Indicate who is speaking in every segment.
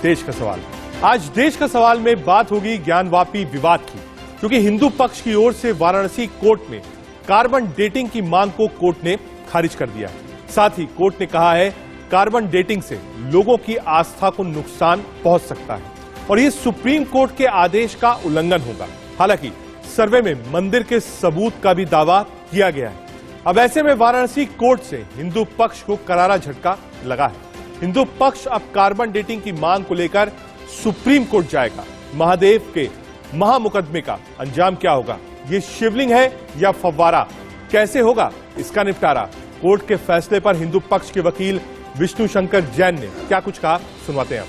Speaker 1: देश का सवाल। आज देश का सवाल में बात होगी ज्ञानवापी विवाद की, क्योंकि हिंदू पक्ष की ओर से वाराणसी कोर्ट में कार्बन डेटिंग की मांग को कोर्ट ने खारिज कर दिया है। साथ ही कोर्ट ने कहा है कार्बन डेटिंग से लोगों की आस्था को नुकसान पहुंच सकता है और ये सुप्रीम कोर्ट के आदेश का उल्लंघन होगा। हालांकि सर्वे में मंदिर के सबूत का भी दावा किया गया है। अब ऐसे में वाराणसी कोर्ट से हिंदू पक्ष को करारा झटका लगा है। हिंदू पक्ष अब कार्बन डेटिंग की मांग को लेकर सुप्रीम कोर्ट जाएगा। महादेव के महामुकदमे का अंजाम क्या होगा? ये शिवलिंग है या फव्वारा? कैसे होगा इसका निपटारा? कोर्ट के फैसले पर हिंदू पक्ष के वकील विष्णु शंकर जैन ने क्या कुछ कहा, सुनवाते हैं।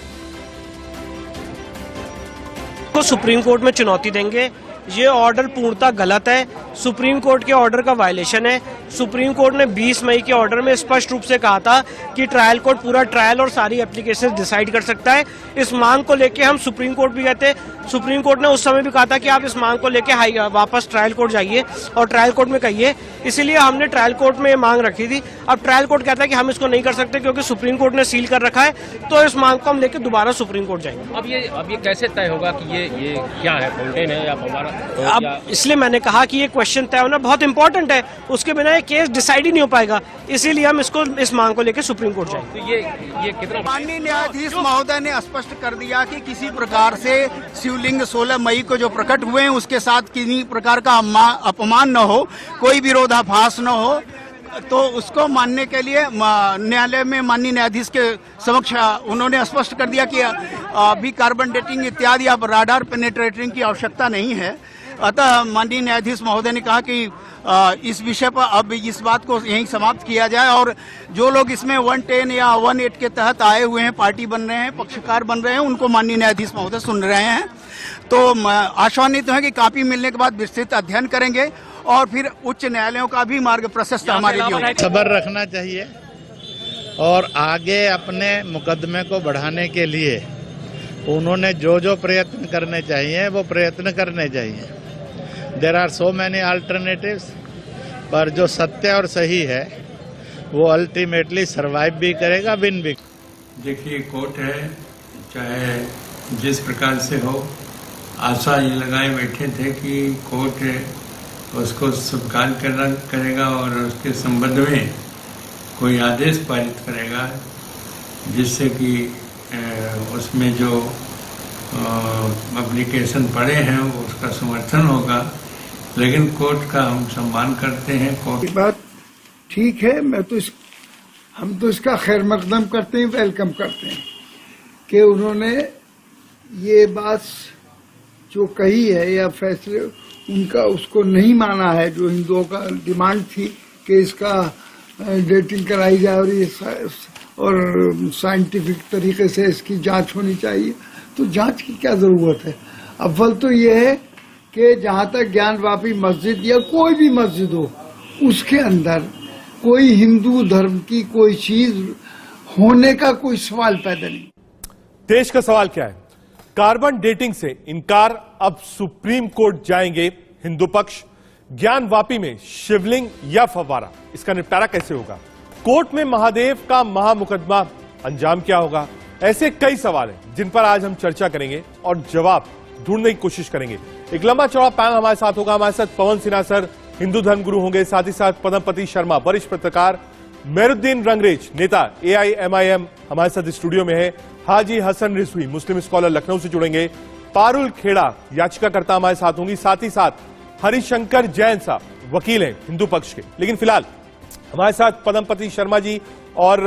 Speaker 2: को सुप्रीम कोर्ट में चुनौती देंगे। ये ऑर्डर पूर्णतः गलत है, सुप्रीम कोर्ट के ऑर्डर का वायलेशन है। सुप्रीम कोर्ट ने 20 मई के ऑर्डर में स्पष्ट रूप से कहा था कि ट्रायल कोर्ट पूरा ट्रायल और सारी एप्लीकेशन डिसाइड कर सकता है। इस मांग को लेके हम सुप्रीम कोर्ट भी गए थे। सुप्रीम कोर्ट ने उस समय भी कहा था कि आप इस मांग को लेके वापस ट्रायल कोर्ट जाइए और ट्रायल कोर्ट में कहिए। इसीलिए हमने ट्रायल कोर्ट में मांग रखी थी। अब ट्रायल कोर्ट कहता है कि हम इसको नहीं कर सकते क्योंकि सुप्रीम कोर्ट ने सील कर रखा है, तो इस मांग को हम लेकर दोबारा सुप्रीम कोर्ट जाएंगे।
Speaker 3: अब ये कैसे तय होगा कि ये क्या है, फाउंटेन है या फव्वारा?
Speaker 2: अब इसलिए मैंने कहा कि ये क्वेश्चन तय होना बहुत इंपॉर्टेंट है, उसके बिना ये केस डिसाइड ही नहीं हो पाएगा। इसीलिए हम इस मांग को लेकर सुप्रीम कोर्ट जाएंगे।
Speaker 3: तो ये कितना?
Speaker 4: माननीय न्यायाधीश महोदय ने स्पष्ट कर दिया कि किसी प्रकार से शिवलिंग 16 मई को जो प्रकट हुए हैं उसके साथ किसी प्रकार का अपमान न हो, कोई विरोधाभास न हो, तो उसको मानने के लिए न्यायालय में माननीय न्यायाधीश के समक्ष उन्होंने स्पष्ट कर दिया कि अभी कार्बन डेटिंग इत्यादि अब राडार पेनिट्रेटिंग की आवश्यकता नहीं है। अतः माननीय न्यायाधीश महोदय ने कहा कि इस विषय पर अब इस बात को यहीं समाप्त किया जाए और जो लोग इसमें 110 या 18 के तहत आए हुए हैं, पार्टी बन रहे हैं, पक्षकार बन रहे हैं, उनको माननीय न्यायाधीश महोदय सुन रहे हैं। तो आश्वासित है कि कॉपी मिलने के बाद विस्तृत अध्ययन करेंगे और फिर उच्च न्यायालयों का भी मार्ग प्रशस्त हमारे लिए होगा।
Speaker 5: सब्र रखना चाहिए और आगे अपने मुकदमे को बढ़ाने के लिए उन्होंने जो प्रयत्न करने चाहिए वो प्रयत्न करने चाहिए। There are so many alternatives, पर जो सत्य और सही है वो अल्टीमेटली सरवाइव भी करेगा, विन भी।
Speaker 6: देखिए, कोर्ट है, चाहे जिस प्रकार से हो, आशा ये लगाए बैठे थे कि कोर्ट उसको स्वीकार करेगा और उसके संबंध में कोई आदेश पारित करेगा जिससे कि उसमें जो एप्लीकेशन पड़े हैं उसका समर्थन होगा। लेकिन कोर्ट का हम सम्मान करते हैं। कोर्ट
Speaker 7: की बात ठीक है, हम तो इसका खैर मकदम करते हैं, वेलकम करते हैं कि उन्होंने ये बात जो कही है या फैसले उनका उसको नहीं माना है, जो हिंदुओं का डिमांड थी कि इसका डेटिंग कराई जाए और साइंटिफिक तरीके से इसकी जांच होनी चाहिए। तो जांच की क्या जरूरत है? अव्वल तो ये है कि जहां तक ज्ञानवापी मस्जिद या कोई भी मस्जिद हो उसके अंदर कोई हिंदू धर्म की कोई चीज होने का कोई सवाल पैदा नहीं।
Speaker 1: देश का सवाल क्या है? कार्बन डेटिंग से इनकार। अब सुप्रीम कोर्ट जाएंगे हिंदू पक्ष। ज्ञानवापी में शिवलिंग या फव्वारा, इसका निपटारा कैसे होगा? कोर्ट में महादेव का महामुकदमा, अंजाम क्या होगा? ऐसे कई सवाल हैं जिन पर आज हम चर्चा करेंगे और जवाब ढूंढने की कोशिश करेंगे। एक लंबा चौड़ा पैनल हमारे साथ होगा। हमारे साथ पवन सिन्हा सर, हिंदू धर्म गुरु होंगे, साथ ही साथ पद्मपति शर्मा, वरिष्ठ पत्रकार, मेहरुद्दीन रंगरेज, नेता AIMIM हमारे साथ स्टूडियो में है, हाजी हसन रिजवी, मुस्लिम स्कॉलर, लखनऊ से जुड़ेंगे, पारुल खेड़ा, याचिकाकर्ता हमारे साथ होंगी, साथ ही साथ हरिशंकर जैन साहब, वकील हैं हिंदू पक्ष के। लेकिन फिलहाल हमारे साथ पद्मपति शर्मा जी और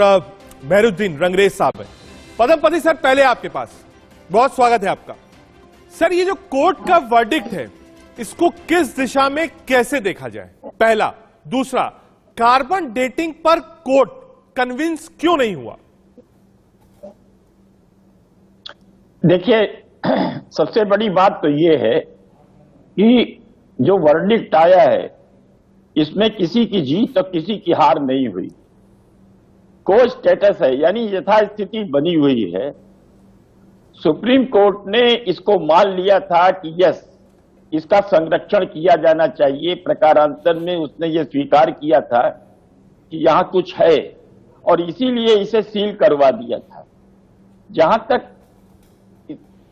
Speaker 1: मेहरुद्दीन रंगरेज साहब हैं। पद्मपति सर, पहले आपके पास बहुत स्वागत है आपका। सर, ये जो कोर्ट का वर्डिक्ट है इसको किस दिशा में कैसे देखा जाए? पहला। दूसरा, कार्बन डेटिंग पर कोर्ट कन्विंस क्यों नहीं हुआ?
Speaker 8: देखिए, सबसे बड़ी बात तो ये है कि जो वर्डिक्ट आया है इसमें किसी की जीत और किसी की हार नहीं हुई। को स्टेटस है, यानी यथास्थिति बनी हुई है। सुप्रीम कोर्ट ने इसको मान लिया था कि यस, इसका संरक्षण किया जाना चाहिए। प्रकारांतर में उसने ये स्वीकार किया था कि यहां कुछ है और इसीलिए इसे सील करवा दिया था। जहां तक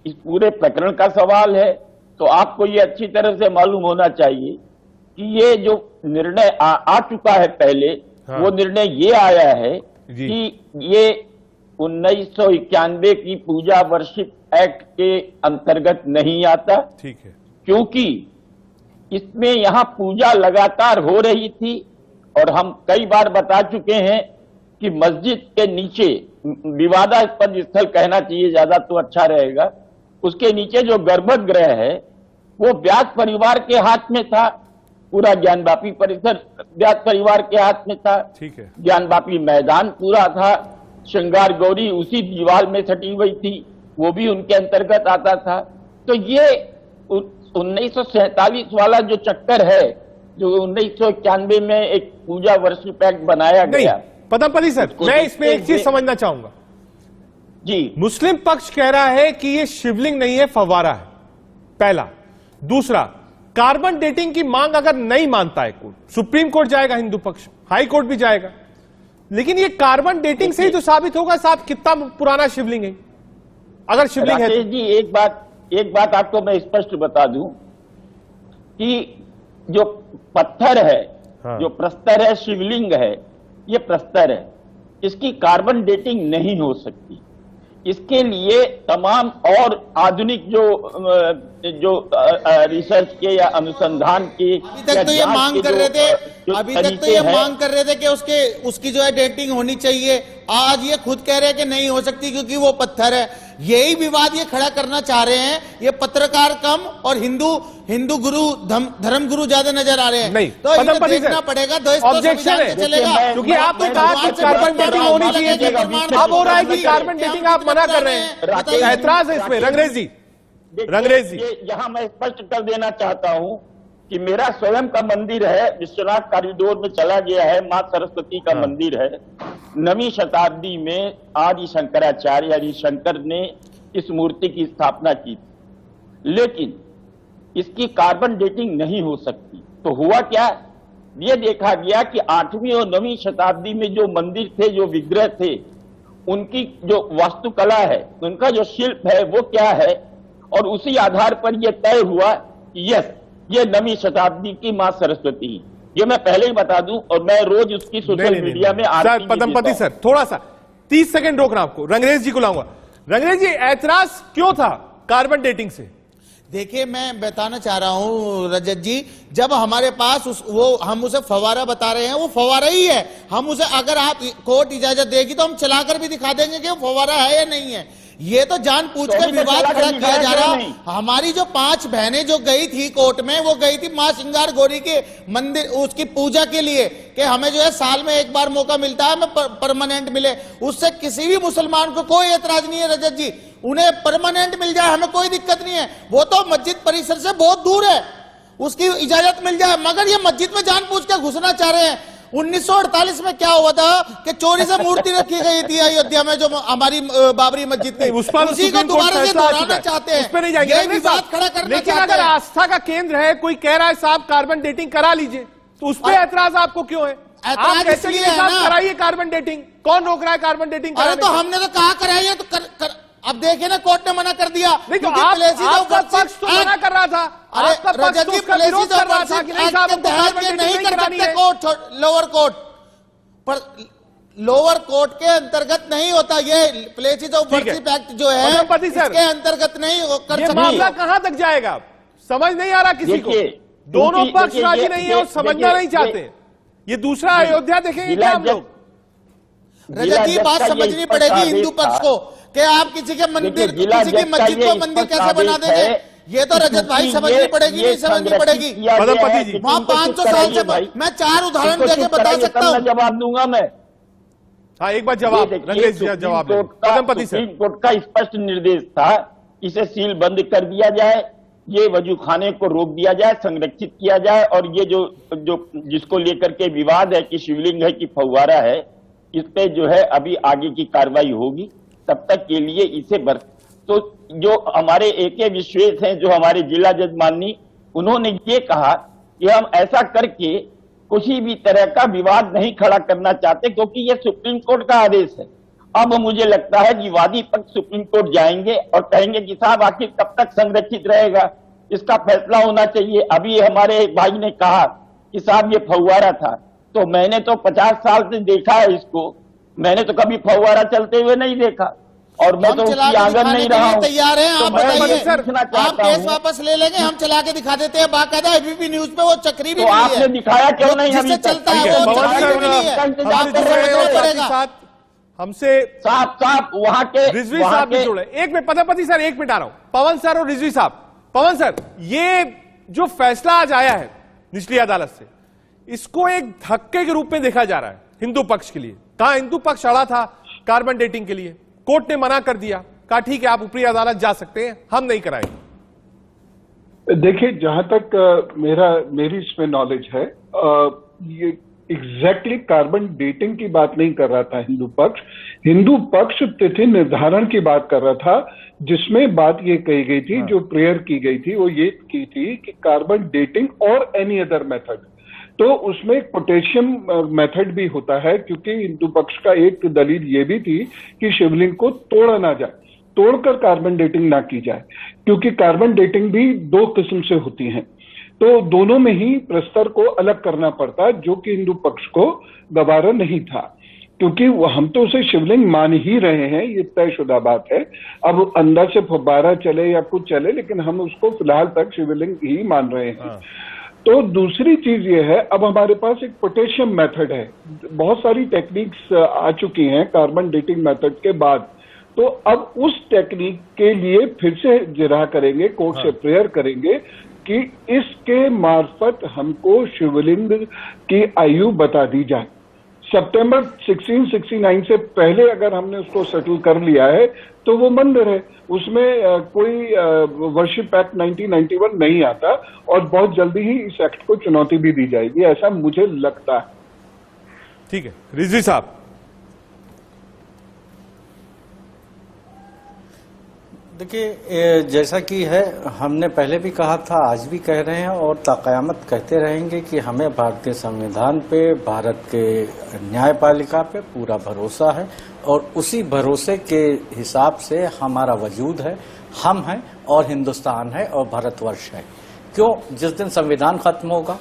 Speaker 8: इस पूरे प्रकरण का सवाल है, तो आपको ये अच्छी तरह से मालूम होना चाहिए कि ये जो निर्णय आ चुका है पहले,
Speaker 1: हाँ।
Speaker 8: वो निर्णय ये आया है
Speaker 1: जी।
Speaker 8: कि ये 1991 की पूजा वर्शिप एक्ट के अंतर्गत नहीं आता,
Speaker 1: ठीक है।
Speaker 8: क्योंकि इसमें यहां पूजा लगातार हो रही थी और हम कई बार बता चुके हैं कि मस्जिद के नीचे, विवादास्पद स्थल कहना चाहिए ज्यादा तो अच्छा रहेगा, उसके नीचे जो गर्भगृह है वो व्यास परिवार के हाथ में था, पूरा ज्ञानवापी परिसर व्यास परिवार के हाथ में था,
Speaker 1: ठीक है।
Speaker 8: ज्ञानवापी मैदान पूरा था, श्रृंगार गौरी उसी दीवार में सटी हुई थी, वो भी उनके अंतर्गत आता था। तो ये 1947 वाला जो चक्कर है, जो 1991 में एक पूजा वर्शिप एक्ट बनाया
Speaker 1: नहीं,
Speaker 8: गया,
Speaker 1: पदमपति सर, मैं इसमें एक चीज समझना चाहूंगा।
Speaker 8: जी,
Speaker 1: मुस्लिम पक्ष कह रहा है कि ये शिवलिंग नहीं है, फव्वारा है, पहला। दूसरा, कार्बन डेटिंग की मांग अगर नहीं मानता है कोर्ट, सुप्रीम कोर्ट जाएगा हिंदू पक्ष, हाई कोर्ट भी जाएगा, लेकिन ये कार्बन डेटिंग से ही तो साबित होगा साहब कितना पुराना शिवलिंग है, अगर शिवलिंग है।
Speaker 8: राकेश जी, एक बात आपको मैं स्पष्ट बता दूं कि जो पत्थर है,
Speaker 1: हाँ।
Speaker 8: जो प्रस्तर है, शिवलिंग है, ये प्रस्तर है, इसकी कार्बन डेटिंग नहीं हो सकती। इसके लिए तमाम और आधुनिक जो रिसर्च के या अनुसंधान के,
Speaker 9: अभी तक तो ये मांग कर रहे थे, अभी तक तो ये मांग कर रहे थे कि उसकी जो है डेटिंग होनी चाहिए। आज ये खुद कह रहे हैं कि नहीं हो सकती क्योंकि वो पत्थर है। यही विवाद ये खड़ा करना चाह रहे हैं। ये पत्रकार कम और हिंदू गुरु धर्म गुरु ज्यादा नजर आ रहे हैं।
Speaker 1: नहीं,
Speaker 9: तो इन्हें देखना पड़ेगा,
Speaker 1: ऑब्जेक्शन है, क्योंकि आपने कहा कि कार्बन डेटिंग होनी चाहिए थी, अब हो रहा है कि कार्बन डेटिंग आप मना कर रहे हैं, ऐतराज है इसमें। रंगरेज जी,
Speaker 8: यहां मैं स्पष्ट कर देना चाहता हूं कि मेरा स्वयं का मंदिर है, विश्वनाथ कॉरिडोर में चला गया है, मां सरस्वती का मंदिर है। 9वीं शताब्दी में आदि शंकराचार्य हरिशंकर ने इस मूर्ति की स्थापना की थी, लेकिन इसकी कार्बन डेटिंग नहीं हो सकती। तो हुआ क्या, ये देखा गया कि 8वीं और 9वीं शताब्दी में जो मंदिर थे, जो विग्रह थे, उनकी जो वास्तुकला है, उनका जो शिल्प है वो क्या है, और उसी आधार पर यह तय हुआ कि यस, ये 9वीं शताब्दी की मां सरस्वती, ये मैं पहले ही बता दूं, और मैं रोज उसकी सोशल मीडिया में
Speaker 1: सर, पदमपति सर, थोड़ा सा 30 सेकंड रोकना आपको। रंगरेज जी को लाऊंगा। रंगरेज जी, ऐतराज क्यों था कार्बन डेटिंग से?
Speaker 9: देखिए, मैं बताना चाह रहा हूं रजत जी, जब हमारे पास हम उसे फवारा बता रहे हैं, वो फवारा ही है। हम उसे, अगर आप कोर्ट इजाजत देगी तो हम चलाकर भी दिखा देंगे कि वो फवारा है या नहीं है। ये तो जानबूझ के विवाद खड़ा किया जा रहा। हमारी जो 5 बहनें जो गई थी कोर्ट में, वो गई थी मां श्रृंगार गौरी के मंदिर, उसकी पूजा के लिए, कि हमें जो है साल में एक बार मौका मिलता है, हमें परमानेंट मिले। उससे किसी भी मुसलमान को कोई एतराज नहीं है रजत जी, उन्हें परमानेंट मिल जाए, हमें कोई दिक्कत नहीं है। वो तो मस्जिद परिसर से बहुत दूर है, उसकी इजाजत मिल जाए, मगर ये मस्जिद में जानबूझ के घुसना चाह रहे हैं। 1948 में क्या हुआ था कि चोरी से मूर्ति रखी गई थी अयोध्या में, जो हमारी बाबरी मस्जिद थी, उसी को दोबारा से दोहराना चाहते हैं। ये विवाद खड़ा करना
Speaker 1: लेकिन
Speaker 9: चाहते
Speaker 1: अगर
Speaker 9: हैं।
Speaker 1: आस्था का केंद्र है, कोई कह रहा है साहब कार्बन डेटिंग करा लीजिए, तो उस पर ऐतराज आपको क्यों है? आप कहते हैं कि साहब कराइए कार्बन डेटिंग, कौन रोक रहा है कार्बन डेटिंग?
Speaker 9: अरे तो हमने तो कहा कराइए, तो अब देखिए ना, कोर्ट ने मना कर दिया।
Speaker 1: नहीं तो आपका पक्ष तो मना कर रहा था, आपका पक्ष तो उसका विरोध कर रहा था कि नहीं साहब हमको कार्बन डेटिंग नहीं करानी है।
Speaker 9: लोअर कोर्ट पर, लोअर कोर्ट के अंतर्गत नहीं होता ये प्लेसेस ऑफ वर्शिप एक्ट जो है, इसके अंतर्गत नहीं कर सकते।
Speaker 1: मामला कहां तक जाएगा समझ नहीं आ रहा किसी को। दोनों पक्ष राजी नहीं है और समझना नहीं चाहते। ये दूसरा अयोध्या देखेंगे क्या हम लोग?
Speaker 9: रजत जी, बात समझनी पड़ेगी हिंदू पक्ष को कि आप किसी के मंदिर, किसी की मस्जिद को मंदिर कैसे बना देंगे। ये तो रजत भाई समझनी पड़ेगी, नहीं समझनी पड़ेगी।
Speaker 1: पदमपति जी,
Speaker 9: वहां 500 साल से मैं 4 उदाहरण देके बता सकता हूँ।
Speaker 8: जवाब दूंगा मैं।
Speaker 1: हाँ, एक बार जवाब रंगेश जी जवाब दें। पदमपति सर,
Speaker 8: सुप्रीम कोर्ट का स्पष्ट निर्देश था, इसे सील बंद कर दिया जाए, ये वजूखाने को रोक दिया जाए, संरक्षित किया जाए, और ये जो जिसको लेकर के विवाद है कि शिवलिंग है कि फव्वारा है, इस पे जो है अभी आगे की कार्रवाई होगी। तब तक के लिए इसे तो जो हमारे AK विश्वेश हैं, जो हमारे जिला जज माननी, उन्होंने ये कहा कि हम ऐसा करके किसी भी तरह का विवाद नहीं खड़ा करना चाहते, क्योंकि ये सुप्रीम कोर्ट का आदेश है अब मुझे लगता है कि वादी पक्ष सुप्रीम कोर्ट जाएंगे और कहेंगे कि साहब आखिर कब तक संरक्षित रहेगा, इसका फैसला होना चाहिए। अभी हमारे एक भाई ने कहा कि साहब ये फव्वारा था, तो मैंने तो 50 साल से देखा है इसको, मैंने तो कभी फव्वारा चलते हुए नहीं देखा और मैं तो उसकी आंगन नहीं रहा हूं।
Speaker 9: तैयार हैं आप? बताइए, आप केस
Speaker 8: हूं
Speaker 9: वापस ले लेंगे, हम चला के दिखा देते हैं। बाकायदा एबीपी न्यूज पे वो चक्री भी
Speaker 8: तो आपने दिखाया क्यों नहीं?
Speaker 9: जिससे चलता है वो चक्री भी नहीं है।
Speaker 1: हमसे
Speaker 8: साहब वहां के
Speaker 1: रिजवी साहब भी जुड़े। एक मिनट पदापति सर, एक मिनट आ रहा हूं। पवन सर और रिजवी साहब। पवन सर, ये जो फैसला आज आया है निचली अदालत से, इसको एक धक्के के रूप में देखा जा रहा है हिंदू पक्ष के लिए। कहा हिंदू पक्ष अड़ा था कार्बन डेटिंग के लिए, कोर्ट ने मना कर दिया, कहा ठीक है आप ऊपरी अदालत जा सकते हैं, हम नहीं कराएंगे।
Speaker 10: देखिए, जहां तक मेरी इसमें नॉलेज है, ये एग्जैक्टली कार्बन डेटिंग की बात नहीं कर रहा था हिंदू पक्ष। हिंदू पक्ष तिथि निर्धारण की बात कर रहा था, जिसमें बात ये कही गई थी, जो प्रेयर की गई थी वो ये की थी कि कार्बन डेटिंग और एनी अदर मेथड, तो उसमें पोटेशियम मेथड भी होता है, क्योंकि हिंदू पक्ष का एक दलील ये भी थी कि शिवलिंग को तोड़ा ना जाए, तोड़कर कार्बन डेटिंग ना की जाए, क्योंकि कार्बन डेटिंग भी 2 किस्म से होती है, तो दोनों में ही प्रस्तर को अलग करना पड़ता, जो कि हिंदू पक्ष को गवारा नहीं था, क्योंकि हम तो उसे शिवलिंग मान ही रहे हैं, ये तयशुदा बात है। अब अंदर से फव्वारा चले या कुछ चले, लेकिन हम उसको फिलहाल तक शिवलिंग ही मान रहे हैं। तो दूसरी चीज ये है, अब हमारे पास एक पोटेशियम मेथड है, बहुत सारी टेक्निक्स आ चुकी हैं कार्बन डेटिंग मेथड के बाद, तो अब उस टेक्निक के लिए फिर से जिरह करेंगे, कोर्ट से प्रेयर करेंगे कि इसके मार्फत हमको शिवलिंग की आयु बता दी जाए। सितंबर 1669 से पहले अगर हमने उसको सेटल कर लिया है तो वो मंदिर है, उसमें कोई वर्शिप एक्ट 1991 नहीं आता, और बहुत जल्दी ही इस एक्ट को चुनौती भी दी जाएगी, ऐसा मुझे लगता है।
Speaker 1: ठीक है, रिजवी साहब।
Speaker 11: देखिए, जैसा कि है, हमने पहले भी कहा था, आज भी कह रहे हैं और ताक़यामत कहते रहेंगे कि हमें भारतीय संविधान पे, भारत के न्यायपालिका पे पूरा भरोसा है, और उसी भरोसे के हिसाब से हमारा वजूद है, हम हैं और हिंदुस्तान है और भारतवर्ष है। क्यों? जिस दिन संविधान खत्म होगा,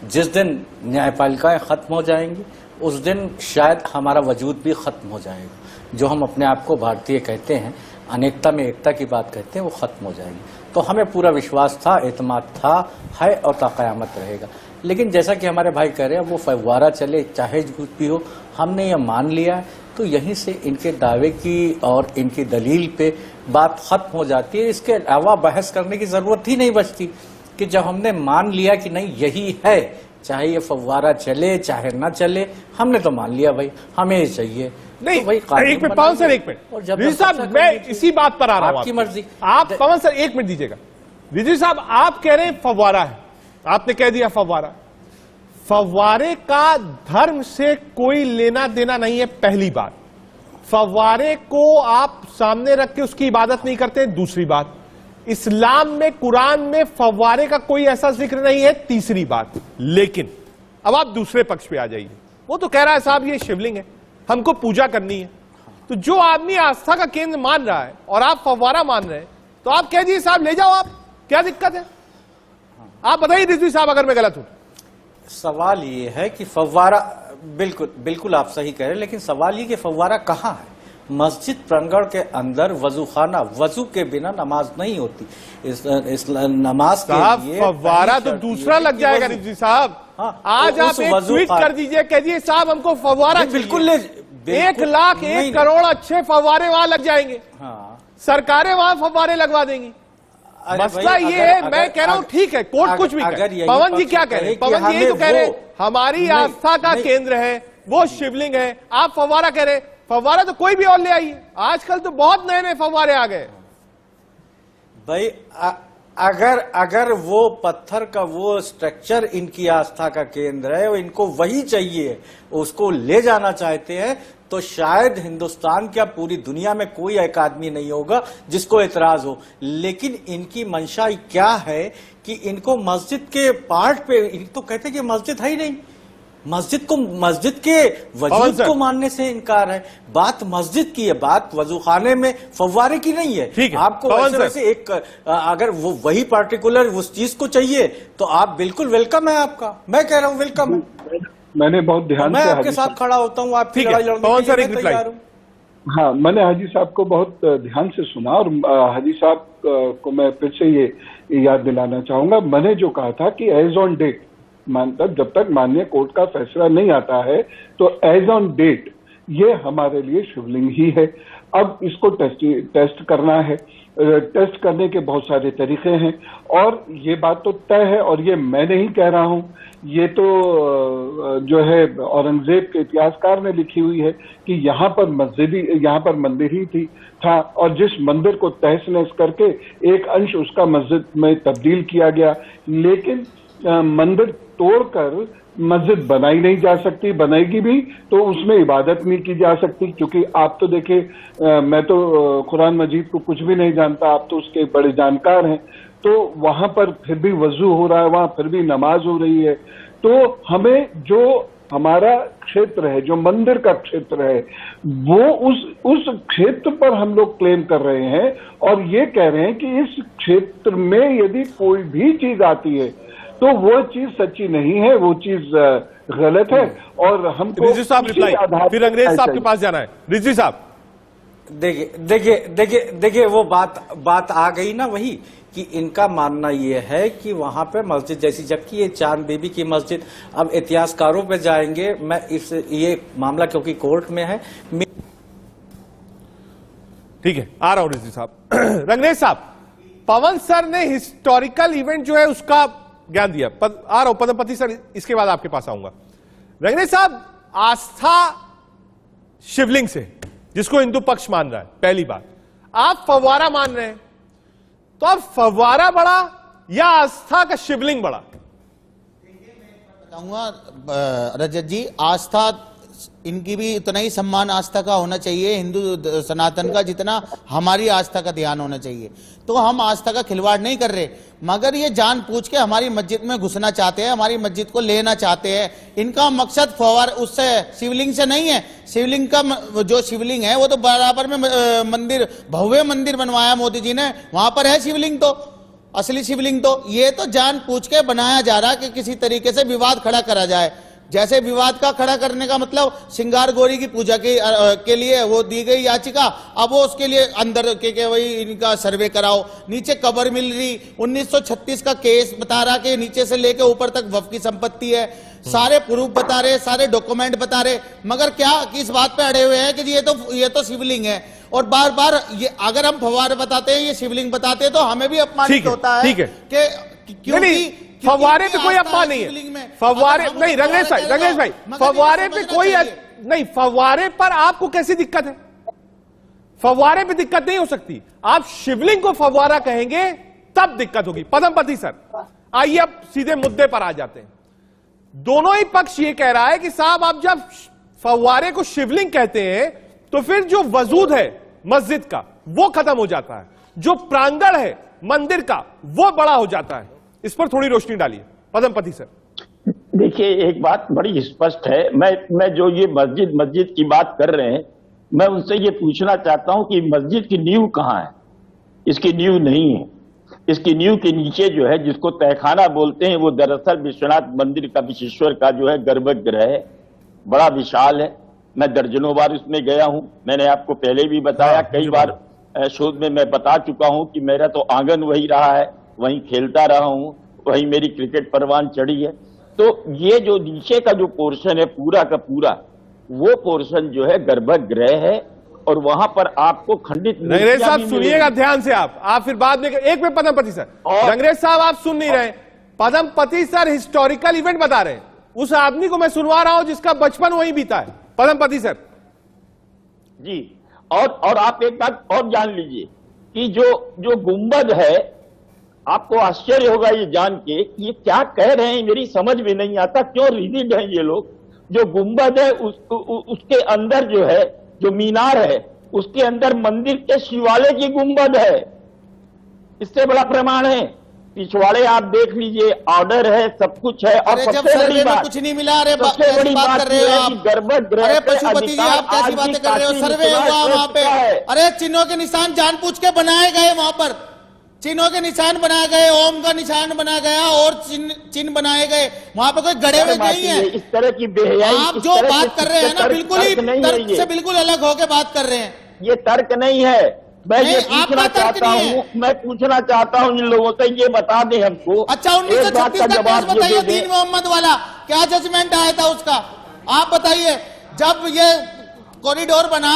Speaker 11: जिस दिन न्यायपालिकाएं खत्म हो जाएंगी, उस दिन शायद हमारा वजूद भी खत्म हो जाएगा। जो हम अपने आप को भारतीय कहते हैं, अनेकता में एकता की बात कहते हैं, वो खत्म हो जाएगी। तो हमें पूरा विश्वास था, एतमाद था, है और ताक़यामत रहेगा। लेकिन जैसा कि हमारे भाई कह रहे हैं, वो फव्वारा चले चाहे कुछ भी हो, हमने ये मान लिया है, तो यहीं से इनके दावे की और इनकी दलील पे बात खत्म हो जाती है। इसके अलावा बहस करने की जरूरत ही नहीं बचती, कि जब हमने मान लिया कि नहीं यही है, चाहे ये फव्वारा चले चाहे ना चले, हमने तो मान लिया भाई, हमें ये चाहिए।
Speaker 1: नहीं
Speaker 11: तो भाई
Speaker 1: एक मिनट पवन सर, एक मिनट रिजवी साहब, मैं इसी बात पर आ रहा हूं।
Speaker 11: आपकी मर्जी।
Speaker 1: आप पवन सर एक मिनट दीजिएगा। रिजवी साहब, आप कह रहे हैं फव्वारा है, आपने कह दिया फव्वारा। फव्वारे का धर्म से कोई लेना देना नहीं है, पहली बात। फव्वारे को आप सामने रख के उसकी इबादत नहीं करते, दूसरी बात। इस्लाम में, कुरान में फव्वारे का कोई ऐसा जिक्र नहीं है, तीसरी बात। लेकिन अब आप दूसरे पक्ष पे आ जाइए। वो तो कह रहा है साहब ये शिवलिंग है, हमको पूजा करनी है। तो जो आदमी आस्था का केंद्र मान रहा है और आप फव्वारा मान रहे हैं, तो आप कह दीजिए साहब ले जाओ, आप क्या दिक्कत है? आप बताइए रिजवी साहब अगर मैं गलत हूं।
Speaker 11: सवाल ये है कि फव्वारा, बिल्कुल आप सही कह रहे हैं, लेकिन सवाल ये कि फव्वारा कहाँ है? मस्जिद प्रांगण के अंदर वजूखाना, वजू के बिना नमाज नहीं होती। इस नमाज के लिए
Speaker 1: फव्वारा तो दूसरा लग जाएगा रिजवी साहब।
Speaker 11: हाँ,
Speaker 1: आज आप एक ट्वीट कर दीजिए, कह दीजिए साहब हमको फव्वारा
Speaker 11: बिल्कुल
Speaker 1: 1 लाख 1 करोड़ अच्छे फव्वारे वहां लग जाएंगे।
Speaker 11: हाँ,
Speaker 1: सरकारें वहां फव्वारे लगवा देंगी। मसला ये है, मैं कह रहा हूं ठीक है, कोर्ट कुछ भी करे। पवन जी क्या कह रहे हैं? पवन जी यही तो कह रहे हैं, हमारी आस्था का केंद्र है वो शिवलिंग है, आप फव्वारा कह रहे हैं। फव्वारा तो कोई भी और ले आइए, आजकल तो बहुत नए नए फव्वारे आ गए
Speaker 11: भाई। अगर वो पत्थर का वो स्ट्रक्चर इनकी आस्था का केंद्र है, इनको वही चाहिए, उसको ले जाना चाहते हैं, तो शायद हिंदुस्तान क्या पूरी दुनिया में कोई एक आदमी नहीं होगा जिसको एतराज हो। लेकिन इनकी मंशा क्या है कि इनको मस्जिद के पार्ट पे, तो कहते हैं कि मस्जिद है ही नहीं, मस्जिद के वजूद को मानने से इनकार है। बात मस्जिद की है, बात वजूखाने में फव्वारे की नहीं है।
Speaker 1: ठीक है,
Speaker 11: आपको वैसे एक अगर वो वही पार्टिकुलर उस चीज को चाहिए तो आप बिल्कुल वेलकम है आपका, मैं कह रहा हूँ वेलकम है।
Speaker 10: मैंने बहुत ध्यान
Speaker 11: मैं
Speaker 10: से
Speaker 11: आपके साथ खड़ा होता हूँ, आपकी लड़ाई लड़ने के लिए मैं तैयार हूँ।
Speaker 10: हाँ, मैंने हाजी साहब को बहुत ध्यान से सुना और हाजी साहब को मैं फिर से ये याद दिलाना चाहूंगा। मैंने जो कहा था कि एज ऑन डेट, जब तक माननीय कोर्ट का फैसला नहीं आता है तो एज ऑन डेट ये हमारे लिए शिवलिंग ही है। अब इसको टेस्ट करना है। टेस्ट करने के बहुत सारे तरीके हैं और ये बात तो तय है और ये मैं नहीं कह रहा हूँ, ये तो जो है औरंगजेब के इतिहासकार ने लिखी हुई है कि यहाँ पर मंदिर ही था और जिस मंदिर को तहस नहस करके एक अंश उसका मस्जिद में तब्दील किया गया, लेकिन मंदिर तोड़कर मस्जिद बनाई नहीं जा सकती, बनेगी भी तो उसमें इबादत नहीं की जा सकती। क्योंकि आप तो देखिए, मैं तो कुरान मजीद को कुछ भी नहीं जानता, आप तो उसके बड़े जानकार हैं, तो वहां पर फिर भी वजू हो रहा है, वहां फिर भी नमाज हो रही है। तो हमें जो हमारा क्षेत्र है, जो मंदिर का क्षेत्र है, वो उस क्षेत्र पर हम लोग क्लेम कर रहे हैं और ये कह रहे हैं कि इस क्षेत्र में यदि कोई भी चीज आती है तो वो चीज सच्ची नहीं है, वो चीज गलत है। और हमको
Speaker 1: रिजवी साहब रिप्लाई, फिर अंग्रेज साहब के पास जाना है। रिजवी साहब
Speaker 11: देखिए वो बात आ गई ना वही कि इनका मानना ये है कि वहां पे मस्जिद जैसी, जबकि ये चांद बीबी की मस्जिद। अब इतिहासकारों पे जाएंगे, मैं ये मामला क्योंकि कोर्ट में है।
Speaker 1: ठीक है, आ रहा हूं रिजवी साहब। रंगरेज साहब, पवन सर ने हिस्टोरिकल इवेंट जो है उसका ज्ञान दिया। आ रहा हूं पद्मपति सर, इसके बाद आपके पास आऊंगा। रंगरेज साहब, आस्था शिवलिंग से, जिसको हिंदू पक्ष मान रहा है, पहली बात आप फव्वारा मान रहे हैं, तो अब फव्वारा बड़ा या आस्था का शिवलिंग बड़ा?
Speaker 9: बताऊंगा रजत जी, आस्था इनकी भी उतना ही सम्मान आस्था का होना चाहिए हिंदू सनातन का, जितना हमारी आस्था का ध्यान होना चाहिए। तो हम आस्था का खिलवाड़ नहीं कर रहे, मगर ये जानबूझ के हमारी मस्जिद में घुसना चाहते हैं, हमारी मस्जिद को लेना चाहते हैं। इनका मकसद फव्वार उससे शिवलिंग से नहीं है। शिवलिंग का जो शिवलिंग है वो तो बराबर में मंदिर, भव्य मंदिर बनवाया मोदी जी ने, वहां पर है शिवलिंग, तो असली शिवलिंग। तो ये तो जानबूझ के बनाया जा रहा है कि किसी तरीके से विवाद खड़ा करा जाए। जैसे विवाद का खड़ा करने का मतलब श्रृंगार गौरी की पूजा के लिए वो दी गई याचिका, अब वो उसके लिए अंदर के वही इनका सर्वे कराओ। नीचे कब्र मिल रही, 1936 का केस बता रहा कि नीचे से लेके ऊपर तक वफ की संपत्ति है, सारे प्रूफ बता रहे, सारे डॉक्यूमेंट बता रहे, मगर क्या किस बात पे अड़े हुए हैं कि ये तो शिवलिंग है। और बार बार ये अगर हम फव्वारे बताते हैं, ये शिवलिंग बताते हैं, तो हमें भी अपमानित होता है कि क्योंकि
Speaker 1: फव्वारे पे कोई अपमान नहीं है। फव्वारे नहीं, रंगरेज भाई, फव्वारे पे कोई नहीं, फव्वारे पर आपको कैसी दिक्कत है? फव्वारे पे दिक्कत नहीं हो सकती, आप शिवलिंग को फव्वारा कहेंगे तब दिक्कत होगी। पद्मपति सर, आइए अब सीधे मुद्दे पर आ जाते हैं। दोनों ही पक्ष ये कह रहा है कि साहब आप जब फव्वारे को शिवलिंग कहते हैं तो फिर जो वजूद है मस्जिद का वो खत्म हो जाता है, जो प्रांगण है मंदिर का वो बड़ा हो जाता है। इस पर थोड़ी रोशनी डालिए पद्मपति सर।
Speaker 8: देखिए, एक बात बड़ी स्पष्ट है। मैं जो ये मस्जिद की बात कर रहे हैं, मैं उनसे ये पूछना चाहता हूं कि मस्जिद की नींव कहां है? इसकी नींव नहीं है। इसकी नींव के नीचे जो है, जिसको तहखाना बोलते हैं, वो दरअसल विश्वनाथ मंदिर का, विश्वेश्वर का जो है गर्भगृह है, बड़ा विशाल है। मैं दर्जनों बार उसमें गया हूं, मैंने आपको पहले भी बताया, कई बार शोध में मैं बता चुका हूं कि मेरा तो आंगन वही रहा है, वहीं खेलता रहा हूं, वहीं मेरी क्रिकेट परवान चढ़ी है। तो ये जो नीचे का जो पोर्शन है पूरा का पूरा, वो पोर्शन जो है गर्भगृह है और वहां पर आपको खंडित
Speaker 1: रंगरेज साहब सुनिएगा ध्यान से, आप फिर बाद में एक में पद्मपति सर। रंगरेज साहब आप सुन नहीं रहे, पद्मपति सर हिस्टोरिकल इवेंट बता रहे हैं, उस आदमी को मैं सुनवा रहा हूं जिसका बचपन वहीं बीता है। पद्मपति सर
Speaker 8: जी, और आप एक बात और जान लीजिए कि जो गुंबद है, आपको आश्चर्य होगा ये जान के ये क्या कह रहे हैं, मेरी समझ में नहीं आता, क्यों रिजिड हैं ये लोग। जो गुंबद है उसके अंदर जो है, जो मीनार है, उसके अंदर मंदिर के शिवालय की गुंबद है। इससे बड़ा प्रमाण है पिछवाड़े आप देख लीजिए, ऑर्डर है, सब कुछ है। और
Speaker 9: अरे जब
Speaker 8: सबसे बड़ी
Speaker 9: सर्वे में
Speaker 8: बात,
Speaker 9: कुछ नहीं मिला, अरे
Speaker 8: सबसे बड़ी
Speaker 9: बात
Speaker 8: बात
Speaker 9: कर रहे हो
Speaker 8: यह है
Speaker 9: आप।
Speaker 8: कि गर्भगृह
Speaker 9: अरे
Speaker 8: पे
Speaker 9: पशुपति जी,
Speaker 8: अधिकार
Speaker 9: आप कैसी
Speaker 8: आज भी
Speaker 9: बातें कर रहे हो?
Speaker 8: काशी
Speaker 9: सर्वे हुआ
Speaker 8: विश्वनाथ
Speaker 9: वहां पे,
Speaker 8: ट्रस्ट का है।
Speaker 9: अरे चिन्हों के निशान जानबूझ के बनाए गए वहां पर, चिन्हों के निशान बनाए गए, ओम का निशान बनाया गया और चिन्ह बनाए गए, वहां पे कोई गड़े हुए नहीं है।
Speaker 8: इस तरह की बेहयाई,
Speaker 9: आप
Speaker 8: इस
Speaker 9: जो
Speaker 8: तरह
Speaker 9: बात
Speaker 8: के
Speaker 9: कर रहे हैं ना,
Speaker 8: तर्क
Speaker 9: बिल्कुल ही
Speaker 8: नहीं है
Speaker 9: तर्क
Speaker 8: ये।
Speaker 9: से बिल्कुल अलग होके बात कर रहे हैं।
Speaker 8: ये तर्क नहीं है। मैं
Speaker 9: नहीं,
Speaker 8: ये
Speaker 9: आपका
Speaker 8: पूछना
Speaker 9: तर्क
Speaker 8: चाहता
Speaker 9: नहीं है।
Speaker 8: हूँ, मैं पूछना चाहता हूँ इन लोगों से, ये बता दें हमको।
Speaker 9: अच्छा,
Speaker 8: एक बात
Speaker 9: 1936
Speaker 8: का
Speaker 9: का केस
Speaker 8: जवाब ये
Speaker 9: बताइए,
Speaker 8: दे दें।
Speaker 9: दीन मोहम्मद वाला क्या जजमेंट आया था उसका, आप बताइए। जब ये कॉरिडोर बना,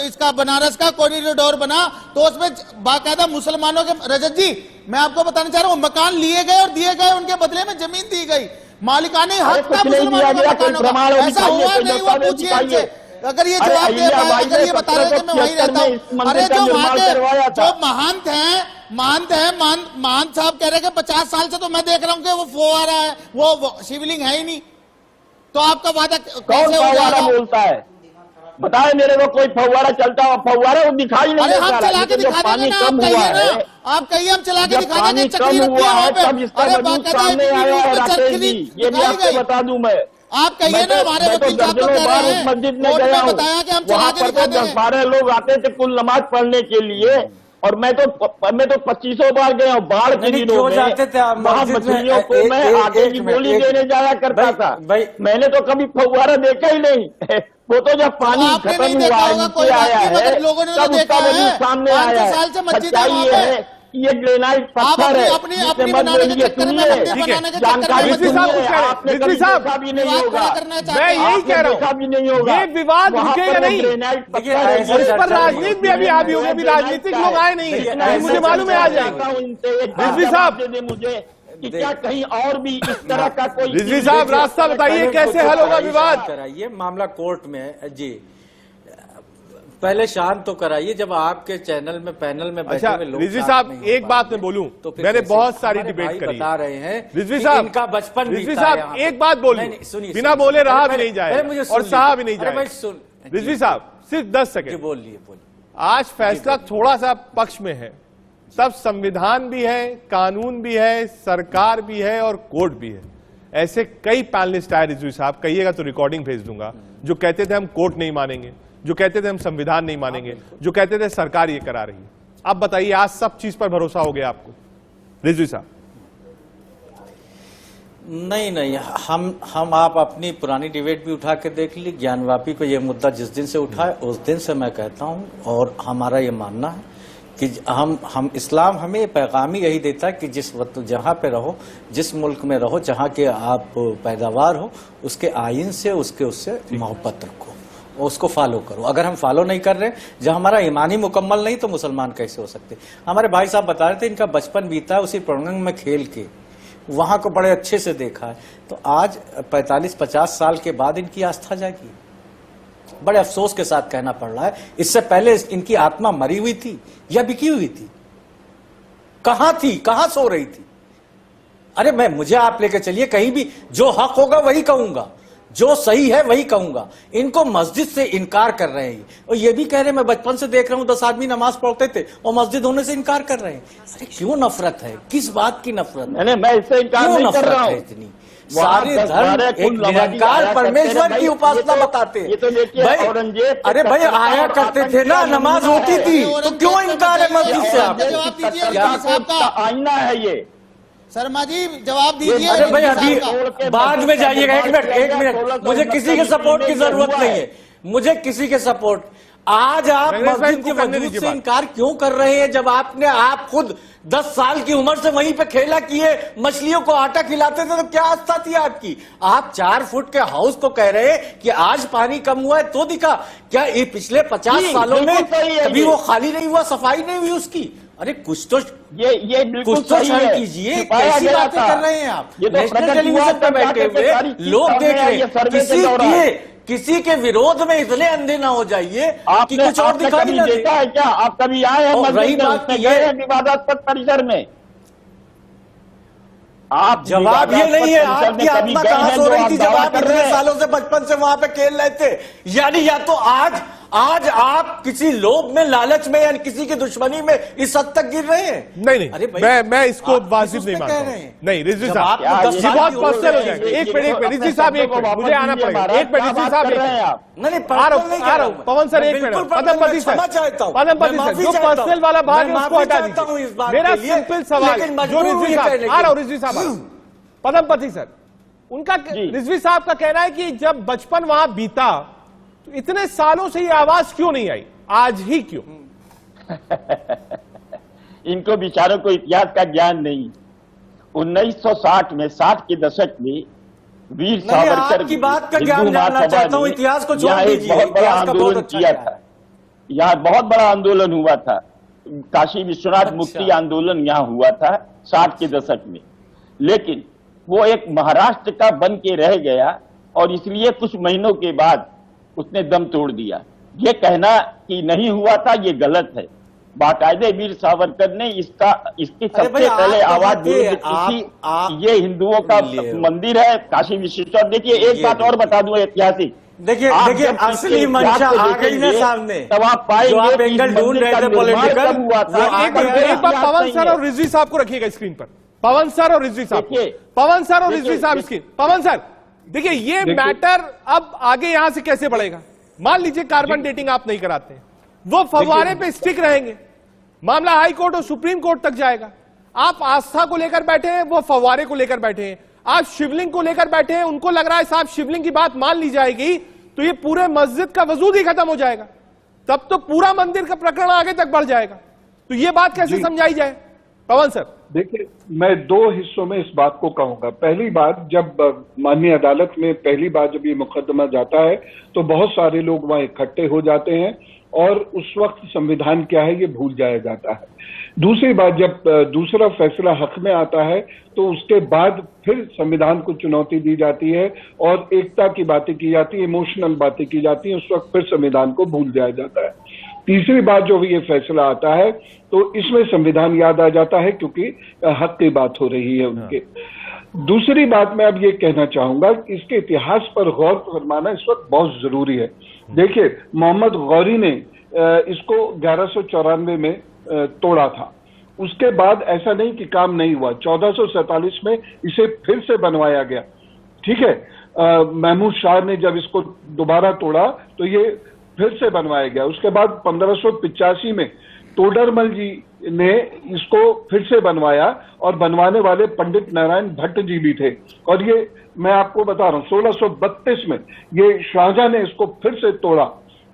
Speaker 9: इसका बनारस का कॉरिडोर बना, तो उसमें बाकायदा मुसलमानों के, रजत जी मैं आपको बताना चाह रहा हूँ, मकान लिए गए और दिए गए, उनके बदले में जमीन दी गई, मालिकाने हक था मुसलमानों के मकानों का। ऐसा हुआ नहीं हुआ, पूछिए इनसे। अगर ये जवाब दे पाए, अगर ये बता रहे हैं कि मैं वहीं रहता हूँ। अरे जो वहां के जो महंत हैं, महंत साहब कह रहे हैं कि 50 साल से तो मैं देख रहा हूँ कि वो फुवारा है, वो शिवलिंग है ही नहीं, तो आपका वादा
Speaker 8: कौन
Speaker 9: कैसे हो
Speaker 8: फव्वारा
Speaker 9: जाएगा?
Speaker 8: बोलता है? बताए मेरे को कोई फव्वारा चलता हुआ, फव्वारा वो दिखाई नहीं
Speaker 9: अरे
Speaker 8: देता।
Speaker 9: हम चला के
Speaker 8: लेकिन जब
Speaker 9: दिखा देंगे
Speaker 8: पानी
Speaker 9: ना,
Speaker 8: कम
Speaker 9: आप
Speaker 8: हुआ
Speaker 9: कहिए
Speaker 8: है,
Speaker 9: ना, आप कहिए हम चला के
Speaker 8: जब
Speaker 9: दिखा देंगे,
Speaker 8: पानी
Speaker 9: चक्री
Speaker 8: कम
Speaker 9: रखी
Speaker 8: हुआ
Speaker 9: है वहां
Speaker 8: है
Speaker 9: पे।
Speaker 8: तब इसका
Speaker 9: अरे
Speaker 8: वजूद
Speaker 9: बाकायदा
Speaker 8: सामने
Speaker 9: एक
Speaker 8: आया है।
Speaker 9: वीडियो में
Speaker 8: राकेश
Speaker 9: चक्री
Speaker 8: जी, ये भी
Speaker 9: दिखाई
Speaker 8: आपको
Speaker 9: गई।
Speaker 8: बता दूं मैं।
Speaker 9: आप कहिए ना, हमारे
Speaker 8: मैं तो
Speaker 9: वकील साहब तो
Speaker 8: दर्जनों
Speaker 9: कह
Speaker 8: बार
Speaker 9: रहे
Speaker 8: उस
Speaker 9: हैं,
Speaker 8: मस्जिद में
Speaker 9: कोर्ट
Speaker 8: गया
Speaker 9: में
Speaker 8: हूँ,
Speaker 9: बताया कि हम
Speaker 8: वहां
Speaker 9: चला के
Speaker 8: पर
Speaker 9: दिखा
Speaker 8: तो
Speaker 9: देंगे।
Speaker 8: 10-12 लोग आते थे कुल नमाज पढ़ने के लिए, और मैं तो 25 बार गया हूँ बाढ़ के
Speaker 11: नहीं,
Speaker 8: दिनों
Speaker 11: क्यों
Speaker 8: में।
Speaker 11: जाते थे आप
Speaker 8: वहां
Speaker 11: मस्जिद में?
Speaker 8: मछलियों को मैं आगे की गोली देने जाया करता था। मैंने तो कभी फव्वारा देखा ही नहीं। वो तो जब पानी
Speaker 9: आपने
Speaker 8: खत्म
Speaker 9: नहीं
Speaker 8: हुआ
Speaker 9: देखा
Speaker 8: है,
Speaker 9: होगा,
Speaker 8: नीचे
Speaker 9: कोई बात
Speaker 8: आया
Speaker 9: नहीं, मगर
Speaker 8: है,
Speaker 9: लोगों ने तो
Speaker 8: तब उसका
Speaker 9: देखा है।
Speaker 8: वजूद सामने
Speaker 9: 500
Speaker 8: आया
Speaker 9: साल से
Speaker 8: है।
Speaker 9: मस्जिद है
Speaker 8: सच्चाई
Speaker 9: वहां
Speaker 8: ये
Speaker 9: पे।
Speaker 8: है कि ये ग्रेनाइट
Speaker 9: आप
Speaker 8: पत्थर है,
Speaker 9: अपनी
Speaker 8: जिससे मत
Speaker 9: बनाने के
Speaker 8: बोलिए।
Speaker 9: चक्कर में,
Speaker 8: सुनिए,
Speaker 9: मंदिर बनाने के चक्कर में
Speaker 8: जानकारी
Speaker 1: रिजवी साहब
Speaker 8: सुनिए,
Speaker 1: कुछ कह रहे हैं।
Speaker 8: आपने
Speaker 1: रिजवी
Speaker 8: कभी
Speaker 1: साहब,
Speaker 8: देखा भी नहीं
Speaker 9: विवाद
Speaker 8: होगा।
Speaker 9: खड़ा करना चाहते
Speaker 1: मैं
Speaker 9: हैं।
Speaker 1: यही
Speaker 8: आपने
Speaker 1: कह रहा हूं,
Speaker 8: देखा भी नहीं होगा।
Speaker 1: ये विवाद
Speaker 8: वहां
Speaker 1: रुकेगा
Speaker 8: पर वो
Speaker 1: नहीं।
Speaker 8: ग्रेनाइट
Speaker 11: देखिए,
Speaker 8: पत्थर है,
Speaker 11: ऐसा
Speaker 1: और इस पर
Speaker 11: चर्चा नहीं
Speaker 1: राजनीति भी अभी हावी होगी, अभी राजनीतिक लोग आए नहीं
Speaker 11: देखिए,
Speaker 1: है, मुझे
Speaker 11: ऐसा
Speaker 1: मालूम है आ
Speaker 11: चर्चा
Speaker 1: जाएंगे। रिजवी साहब,
Speaker 8: दे दे मुझे कि क्या कहीं और भी इस तरह का कोई
Speaker 1: रिजवी साहब, रास्ता बताइए कैसे हल होगा विवाद।
Speaker 11: कराइए मामला कोर्ट में जी, पहले शांत तो कराइए। जब आपके चैनल में पैनल में बैठे
Speaker 1: अच्छा
Speaker 11: हुए लोग
Speaker 1: रिजवी
Speaker 11: शांत
Speaker 1: साहब,
Speaker 11: नहीं हो
Speaker 1: एक बात
Speaker 11: पाएंगे,
Speaker 1: मैं बोलूं,
Speaker 11: तो फिर
Speaker 1: मैंने
Speaker 11: कैसे?
Speaker 1: बहुत सारी
Speaker 11: हमारे
Speaker 1: डिबेट
Speaker 11: भाई
Speaker 1: करी
Speaker 11: बता रहे हैं
Speaker 1: रिजवी
Speaker 11: कि
Speaker 1: साहब,
Speaker 11: इनका बचपन
Speaker 1: रिजवी
Speaker 11: बीता है यहाँ
Speaker 1: साहब
Speaker 11: पे।
Speaker 1: एक बात बोलूं,
Speaker 11: नहीं, सुनिए,
Speaker 1: बिना
Speaker 11: सुनिए।
Speaker 1: बोले रहा
Speaker 11: अरे
Speaker 1: भी नहीं जाए
Speaker 11: अरे मुझे
Speaker 1: और
Speaker 11: सुन
Speaker 1: सहा
Speaker 11: लीजिए।
Speaker 1: भी नहीं
Speaker 11: अरे भाई
Speaker 1: जाए।
Speaker 11: सुन,
Speaker 1: रिजवी साहब सिर्फ 10
Speaker 11: जी
Speaker 1: सेकंड,
Speaker 11: बोलिए।
Speaker 1: आज फैसला थोड़ा सा पक्ष में है, तब संविधान भी है, कानून भी है, सरकार भी है और कोर्ट भी है। ऐसे कई पैनलिस्ट आए रिजवी साहब, कहिएगा तो रिकॉर्डिंग भेज दूंगा, जो कहते थे हम कोर्ट नहीं मानेंगे, जो कहते थे हम संविधान नहीं मानेंगे, जो कहते थे सरकार ये करा रही है। अब बताइए, आज सब चीज पर भरोसा हो गया आपको रिजवी साहब?
Speaker 11: नहीं, हम आप अपनी पुरानी डिबेट भी उठा के देख ली। ज्ञानवापी पे ये मुद्दा जिस दिन से उठा है उस दिन से मैं कहता हूं, और हमारा ये मानना है कि हम इस्लाम हमें पैगाम ही यही देता है कि जिस वक्त जहाँ पे रहो, जिस मुल्क में रहो, जहाँ के आप पैदावार हो, उसके आइन से उससे मोहब्बत रखो और उसको फॉलो करो। अगर हम फॉलो नहीं कर रहे, जब हमारा ईमानी मुकम्मल नहीं, तो मुसलमान कैसे हो सकते? हमारे भाई साहब बता रहे थे इनका बचपन बीता है उसी प्रणंग में खेल के, वहां को बड़े अच्छे से देखा है। तो आज 45-50 साल के बाद इनकी आस्था जागी। बड़े अफसोस के साथ कहना पड़ रहा है, इससे पहले इनकी आत्मा मरी हुई थी या बिकी हुई थी? कहां थी, कहां सो रही थी? अरे मुझे आप लेके चलिए कहीं भी, जो हक होगा वही कहूंगा, जो सही है वही कहूंगा। इनको मस्जिद से इनकार कर रहे हैं, और ये भी कह रहे हैं मैं बचपन से देख रहा हूं 10 आदमी नमाज पढ़ते थे और मस्जिद होने से इनकार कर रहे हैं। अरे क्यों नफरत है, किस बात की नफरत?
Speaker 8: मैं इससे इनकार
Speaker 11: क्यों
Speaker 8: नहीं कर रहा
Speaker 11: नफरत है
Speaker 8: हूं।
Speaker 11: इतनी? सारे धर्म एक निरंकार
Speaker 8: आया
Speaker 11: परमेश्वर
Speaker 8: करते
Speaker 11: की
Speaker 8: थे,
Speaker 11: उपासना
Speaker 8: ये तो-
Speaker 11: बताते
Speaker 8: ये तो देखिए
Speaker 11: भाई,
Speaker 8: औरंगजेब,
Speaker 11: अरे भाई आया करते थे ना, नमाज होती थी, तो क्यों इनकार है मस्जिद से? आप
Speaker 9: जवाब दीजिए साहब का।
Speaker 8: आईना है ये।
Speaker 9: शर्मा जी जवाब दीजिए।
Speaker 11: अरे भाई
Speaker 9: साहब
Speaker 11: अभी
Speaker 9: का।
Speaker 11: बाद में जाइएगा, एक मिनट, मुझे किसी के सपोर्ट की जरूरत नहीं है, मुझे किसी के सपोर्ट। आज आप मस्जिद के वजूद से इनकार क्यों कर रहे हैं, जब आप खुद 10 साल की उम्र से वहीं पे खेला किए, मछलियों को आटा खिलाते थे, तो क्या आस्था थी आपकी? आप 4 फुट के हाउस को कह रहे हैं कि आज पानी कम हुआ है तो दिखा। क्या ये पिछले 50 सालों में कभी वो खाली नहीं हुआ, सफाई नहीं हुई उसकी? अरे कुछ तो
Speaker 8: ये बिल्कुल
Speaker 11: कुछ तो
Speaker 8: सही
Speaker 11: शर्म
Speaker 8: है।
Speaker 11: कीजिए,
Speaker 8: छुपाया
Speaker 11: कैसी
Speaker 8: गया
Speaker 11: बातें
Speaker 8: था।
Speaker 11: कर रहे हैं आप?
Speaker 8: ये तो
Speaker 11: नेशनल
Speaker 8: प्रगति
Speaker 11: टेलीविजन
Speaker 8: हुआ
Speaker 11: पे बैठे
Speaker 8: जाके
Speaker 11: हुए
Speaker 8: सारी चीज
Speaker 11: लोग
Speaker 8: सामने
Speaker 11: देख
Speaker 8: आई
Speaker 11: रहे
Speaker 8: है,
Speaker 11: हैं,
Speaker 8: सर्वे के दौरान।
Speaker 11: किसी के विरोध में इतने अंधे ना हो जाइए कि
Speaker 8: आपने
Speaker 11: कुछ और दिखाई
Speaker 8: कभी
Speaker 11: ना दे।
Speaker 8: देखा है क्या? आप कभी आए हैं
Speaker 11: और
Speaker 8: मस्जिद
Speaker 11: रही
Speaker 8: में,
Speaker 11: बात
Speaker 8: उसमें
Speaker 11: की
Speaker 8: गए
Speaker 11: ये-
Speaker 8: हैं विवादास्पद परिसर में? आप
Speaker 11: जवाब ये नहीं है,
Speaker 8: विवादास्पद
Speaker 11: आपकी
Speaker 8: परिसर में
Speaker 11: आत्मा
Speaker 8: कभी गए
Speaker 11: कहां
Speaker 8: हैं
Speaker 11: सो
Speaker 8: जो
Speaker 11: रही
Speaker 8: आप
Speaker 11: थी जब
Speaker 8: दावा
Speaker 11: आप
Speaker 8: कर
Speaker 11: इतने
Speaker 8: रहे हैं?
Speaker 11: सालों से बचपन से वहां पे खेल रहे थे? यानी या तो आज आज आप किसी लोभ में, लालच में या किसी की दुश्मनी में इस हद तक गिर रहे हैं?
Speaker 1: नहीं
Speaker 11: अरे भाई,
Speaker 1: मैं इसको वाजिब नहीं मानता हूं। नहीं रिजवी साहब, ये बहुत पर्सनल हो जाएगा। एक मिनट रिजवी साहब, एक मिनट मुझे आना पड़ेगा। एक मिनट रिजवी साहब,
Speaker 11: नहीं
Speaker 1: आ रहा हूं पवन सर, एक मिनट। पद्मपति सर, पद्मपति सर, जो पर्सनल वाला भाग है उसको हटा दीजिए। मेरा सिंपल सवाल जो रिजवी साहब, आ रहा हूं रिजवी साहब, पद्मपति सर, उनका रिजवी साहब का कहना है कि जब बचपन वहां बीता तो इतने सालों से ये आवाज क्यों नहीं आई, आज ही क्यों?
Speaker 8: इनको बेचारों को इतिहास का ज्ञान नहीं। 1960 में, 60 के दशक में वीर सावरकर
Speaker 11: की बात का ज्ञान जानना चाहता हूं, इतिहास को छोड़ दीजिए।
Speaker 8: बहुत बड़ा आंदोलन किया था, यहाँ बहुत बड़ा आंदोलन हुआ था, काशी विश्वनाथ मुक्ति आंदोलन यहाँ हुआ था 60 के दशक में। लेकिन वो एक महाराष्ट्र का बन के रह गया और इसलिए कुछ महीनों के बाद उसने दम तोड़ दिया। ये कहना कि नहीं हुआ था, ये गलत है। बाकायदे वीर सावरकर ने इसकी सबसे पहले आवाज थी। ये हिंदुओं का मंदिर है काशी विश्वेश्वर। देखिए एक बात और बता दूं ऐतिहासिक,
Speaker 11: देखिए असली मंशा आ गई ना सामने,
Speaker 8: तब आप पाएंगे
Speaker 11: एंगल ढूंढ रहे थे पॉलिटिकल
Speaker 8: हुआ था।
Speaker 1: एक बार पवन सर और रिजवी साहब को रखिएगा स्क्रीन पर। पवन सर और रिजवी साहब, पवन सर और रिजवी साहब स्क्रीन। पवन सर देखिए, ये मैटर अब आगे यहां से कैसे बढ़ेगा? मान लीजिए कार्बन डेटिंग आप नहीं कराते, वो फव्वारे पे स्टिक रहेंगे, मामला हाई कोर्ट और सुप्रीम कोर्ट तक जाएगा। आप आस्था को लेकर बैठे हैं, वो फव्वारे को लेकर बैठे हैं। आप शिवलिंग को लेकर बैठे हैं, उनको लग रहा है साहब शिवलिंग की बात मान ली जाएगी तो ये पूरे मस्जिद का वजूद ही खत्म हो जाएगा, तब तो पूरा मंदिर का प्रकरण आगे तक बढ़ जाएगा। तो ये बात कैसे समझाई जाए पवन सर?
Speaker 10: देखिए, मैं दो हिस्सों में इस बात को कहूंगा। पहली बात, जब माननीय अदालत में पहली बार जब ये मुकदमा जाता है तो बहुत सारे लोग वहां इकट्ठे हो जाते हैं और उस वक्त संविधान क्या है ये भूल जाया जाता है। दूसरी बात, जब दूसरा फैसला हक में आता है तो उसके बाद फिर संविधान को चुनौती दी जाती है और एकता की बातें की जाती है, इमोशनल बातें की जाती है, उस वक्त फिर संविधान को भूल जाया जाता है। तीसरी बात, जो ये फैसला आता है तो इसमें संविधान याद आ जाता है क्योंकि हक की बात हो रही है उनके। दूसरी बात मैं अब ये कहना चाहूंगा, इसके इतिहास पर गौर फरमाना इस वक्त बहुत जरूरी है। देखिए, मोहम्मद गौरी ने इसको 1194 में तोड़ा था। उसके बाद ऐसा नहीं कि काम नहीं हुआ, 1447 में इसे फिर से बनवाया गया, ठीक है। महमूद शाह ने जब इसको दोबारा तोड़ा तो ये फिर से बनवाया गया। उसके बाद 1585 में तोडरमल जी ने इसको फिर से बनवाया और बनवाने वाले पंडित नारायण भट्ट जी भी थे। और ये मैं आपको बता रहा हूँ 1632 में ये शाहजहां ने इसको फिर से तोड़ा।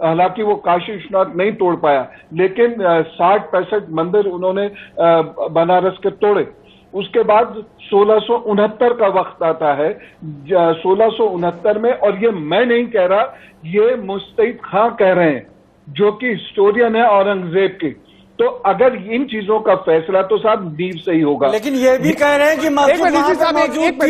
Speaker 10: हालांकि वो काशी विश्वनाथ नहीं तोड़ पाया, लेकिन 60-65 मंदिर उन्होंने बनारस के तोड़े। उसके बाद 1669 का वक्त आता है, 1669 में, और ये मैं नहीं कह रहा, ये मुस्तैद खां कह रहे हैं जो कि हिस्टोरियन है औरंगजेब की। तो अगर इन चीजों का फैसला तो साहब नींव से ही होगा।
Speaker 11: लेकिन ये भी कह रहे हैं कि मस्जिद मौजूद थी,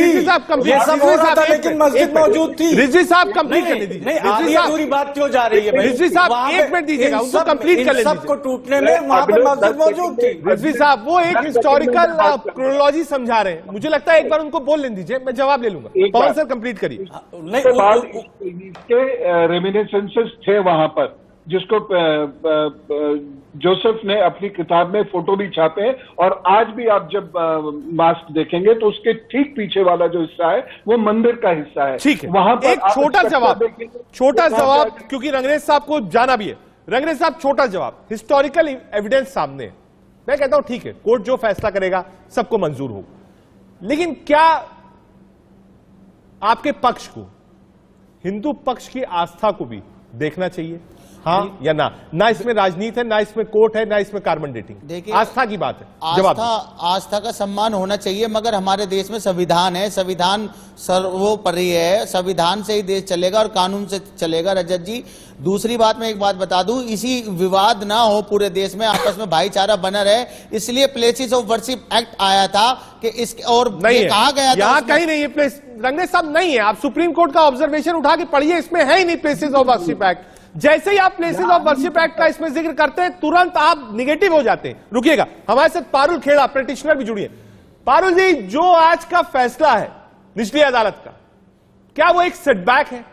Speaker 11: लेकिन मस्जिद मौजूद थी।
Speaker 1: रिजवी साहब कंप्लीट करने दीजिए।
Speaker 11: नहीं, आधी अधूरी बात क्यों जा रही है?
Speaker 1: रिजवी साहब एक मिनट दीजिएगा, उनको कंप्लीट कर लेंगे।
Speaker 11: सबको टूटने में वहां पर मस्जिद मौजूद थी।
Speaker 1: रिजवी साहब वो एक हिस्टोरिकल क्रोनोलॉजी समझा रहे हैं, मुझे लगता है एक बार उनको बोल लेने दीजिए, मैं जवाब ले लूंगा। पवन सर कंप्लीट करिए।
Speaker 10: इसके रेमिनिसेंसेस थे वहां पर, जिसको जोसेफ ने अपनी किताब में फोटो भी छापे हैं। और आज भी आप जब मास्क देखेंगे तो उसके ठीक पीछे वाला जो हिस्सा है वो मंदिर का हिस्सा है।
Speaker 1: ठीक है,
Speaker 10: वहां पर
Speaker 1: एक छोटा जवाब, क्योंकि रंगरेज साहब को जाना भी है। रंगरेज साहब, छोटा जवाब, हिस्टोरिकल एविडेंस सामने है। मैं कहता हूं ठीक है, कोर्ट जो फैसला करेगा सबको मंजूर हो, लेकिन क्या आपके पक्ष को, हिंदू पक्ष की आस्था को भी देखना चाहिए? हाँ या ना? ना इसमें राजनीति है, ना इसमें कोर्ट है, ना इसमें कार्बन डेटिंग। देखिए, आस्था की बात है।
Speaker 9: आस्था का सम्मान होना चाहिए, मगर हमारे देश में संविधान है, संविधान सर्वोपरि है, संविधान से ही देश चलेगा और कानून से चलेगा। रजत जी, दूसरी बात मैं एक बात बता दूं, इसी विवाद ना हो पूरे देश में, आपस में भाईचारा बना रहे, इसलिए प्लेसेस ऑफ वर्शिप एक्ट आया था कि इसके, और
Speaker 1: नहीं है,
Speaker 9: कहा गया था
Speaker 1: यहाँ कहीं नहीं है प्लेस। रंगरेज साहब नहीं है, आप सुप्रीम कोर्ट का ऑब्जर्वेशन उठा के पढ़िए, इसमें है ही नहीं प्लेसेस ऑफ वर्शिप एक्ट। जैसे ही आप प्लेसेस ऑफ वर्शिप एक्ट का इसमें जिक्र करते हैं तुरंत आप निगेटिव हो जाते हैं। रुकिएगा, हमारे साथ पारुल खेड़ा प्रैक्टिशनर भी जुड़िए। पारुल जी, जो आज का फैसला है निचली अदालत का, क्या वो एक सेटबैक है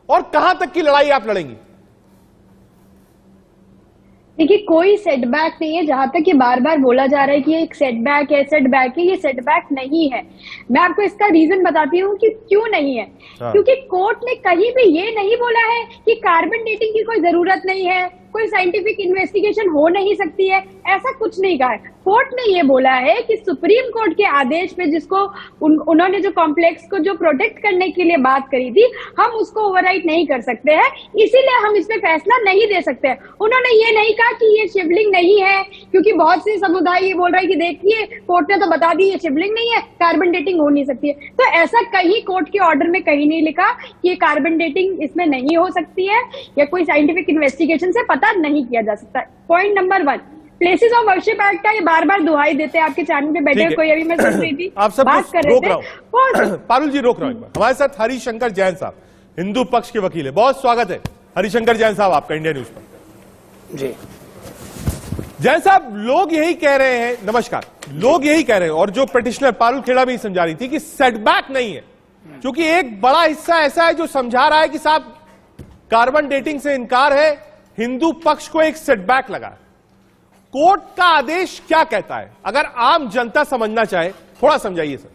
Speaker 1: और कहां तक की लड़ाई आप लड़ेंगी?
Speaker 12: देखिए कोई सेटबैक नहीं है, जहां तक ये बार बार बोला जा रहा है कि ये एक सेटबैक है, सेटबैक है, ये सेटबैक नहीं है। मैं आपको इसका रीजन बताती हूँ कि क्यों नहीं है। क्योंकि कोर्ट ने कहीं भी ये नहीं बोला है कि कार्बन डेटिंग की कोई जरूरत नहीं है, कोई साइंटिफिक इन्वेस्टिगेशन हो नहीं सकती है, ऐसा कुछ नहीं कहा है। कोर्ट ने ये बोला है कि सुप्रीम कोर्ट के आदेश पे जिसको उन्होंने जो कॉम्प्लेक्स को जो प्रोटेक्ट करने के लिए बात करी थी, हम उसको ओवरराइट नहीं कर सकते हैं, इसीलिए हम इसमें फैसला नहीं दे सकते हैं। उन्होंने ये नहीं कहा कि ये शिवलिंग नहीं है, क्योंकि बहुत से समुदाय ये बोल रहे हैं कि देखिए कोर्ट ने तो बता दी ये शिवलिंग नहीं है, कार्बन डेटिंग हो नहीं सकती है। तो ऐसा कहीं कोर्ट के ऑर्डर में कहीं नहीं लिखा कि ये कार्बन डेटिंग इसमें नहीं हो सकती है, या कोई साइंटिफिक इन्वेस्टिगेशन से पता नहीं किया जा सकता। Point number 1, places of worship act का ये बार बार दुहाई देते हैं। आपके चैनल पे बैठे कोई, अभी मैं सुन रही थी,
Speaker 1: आप सब
Speaker 12: बात कर रहे थे।
Speaker 1: पारुल जी रोक रहा हूं। हमारे साथ हरिशंकर जैन साहब, हिंदू पक्ष के वकील है। बहुत स्वागत है हरिशंकर जैन साहब आपका इंडिया न्यूज पर।
Speaker 13: जी
Speaker 1: जैन साहब, लोग यही कह रहे हैं, नमस्कार, लोग यही कह रहे हैं, और जो पिटिशनर पारुल खेड़ा भी समझा रही थी कि सेटबैक नहीं है, क्योंकि एक बड़ा हिस्सा ऐसा है जो समझा रहा है कि साहब कार्बन डेटिंग से इनकार है, हिंदू पक्ष को एक सेटबैक लगा। कोर्ट का आदेश क्या कहता है, अगर आम जनता समझना चाहे थोड़ा समझाइए सर।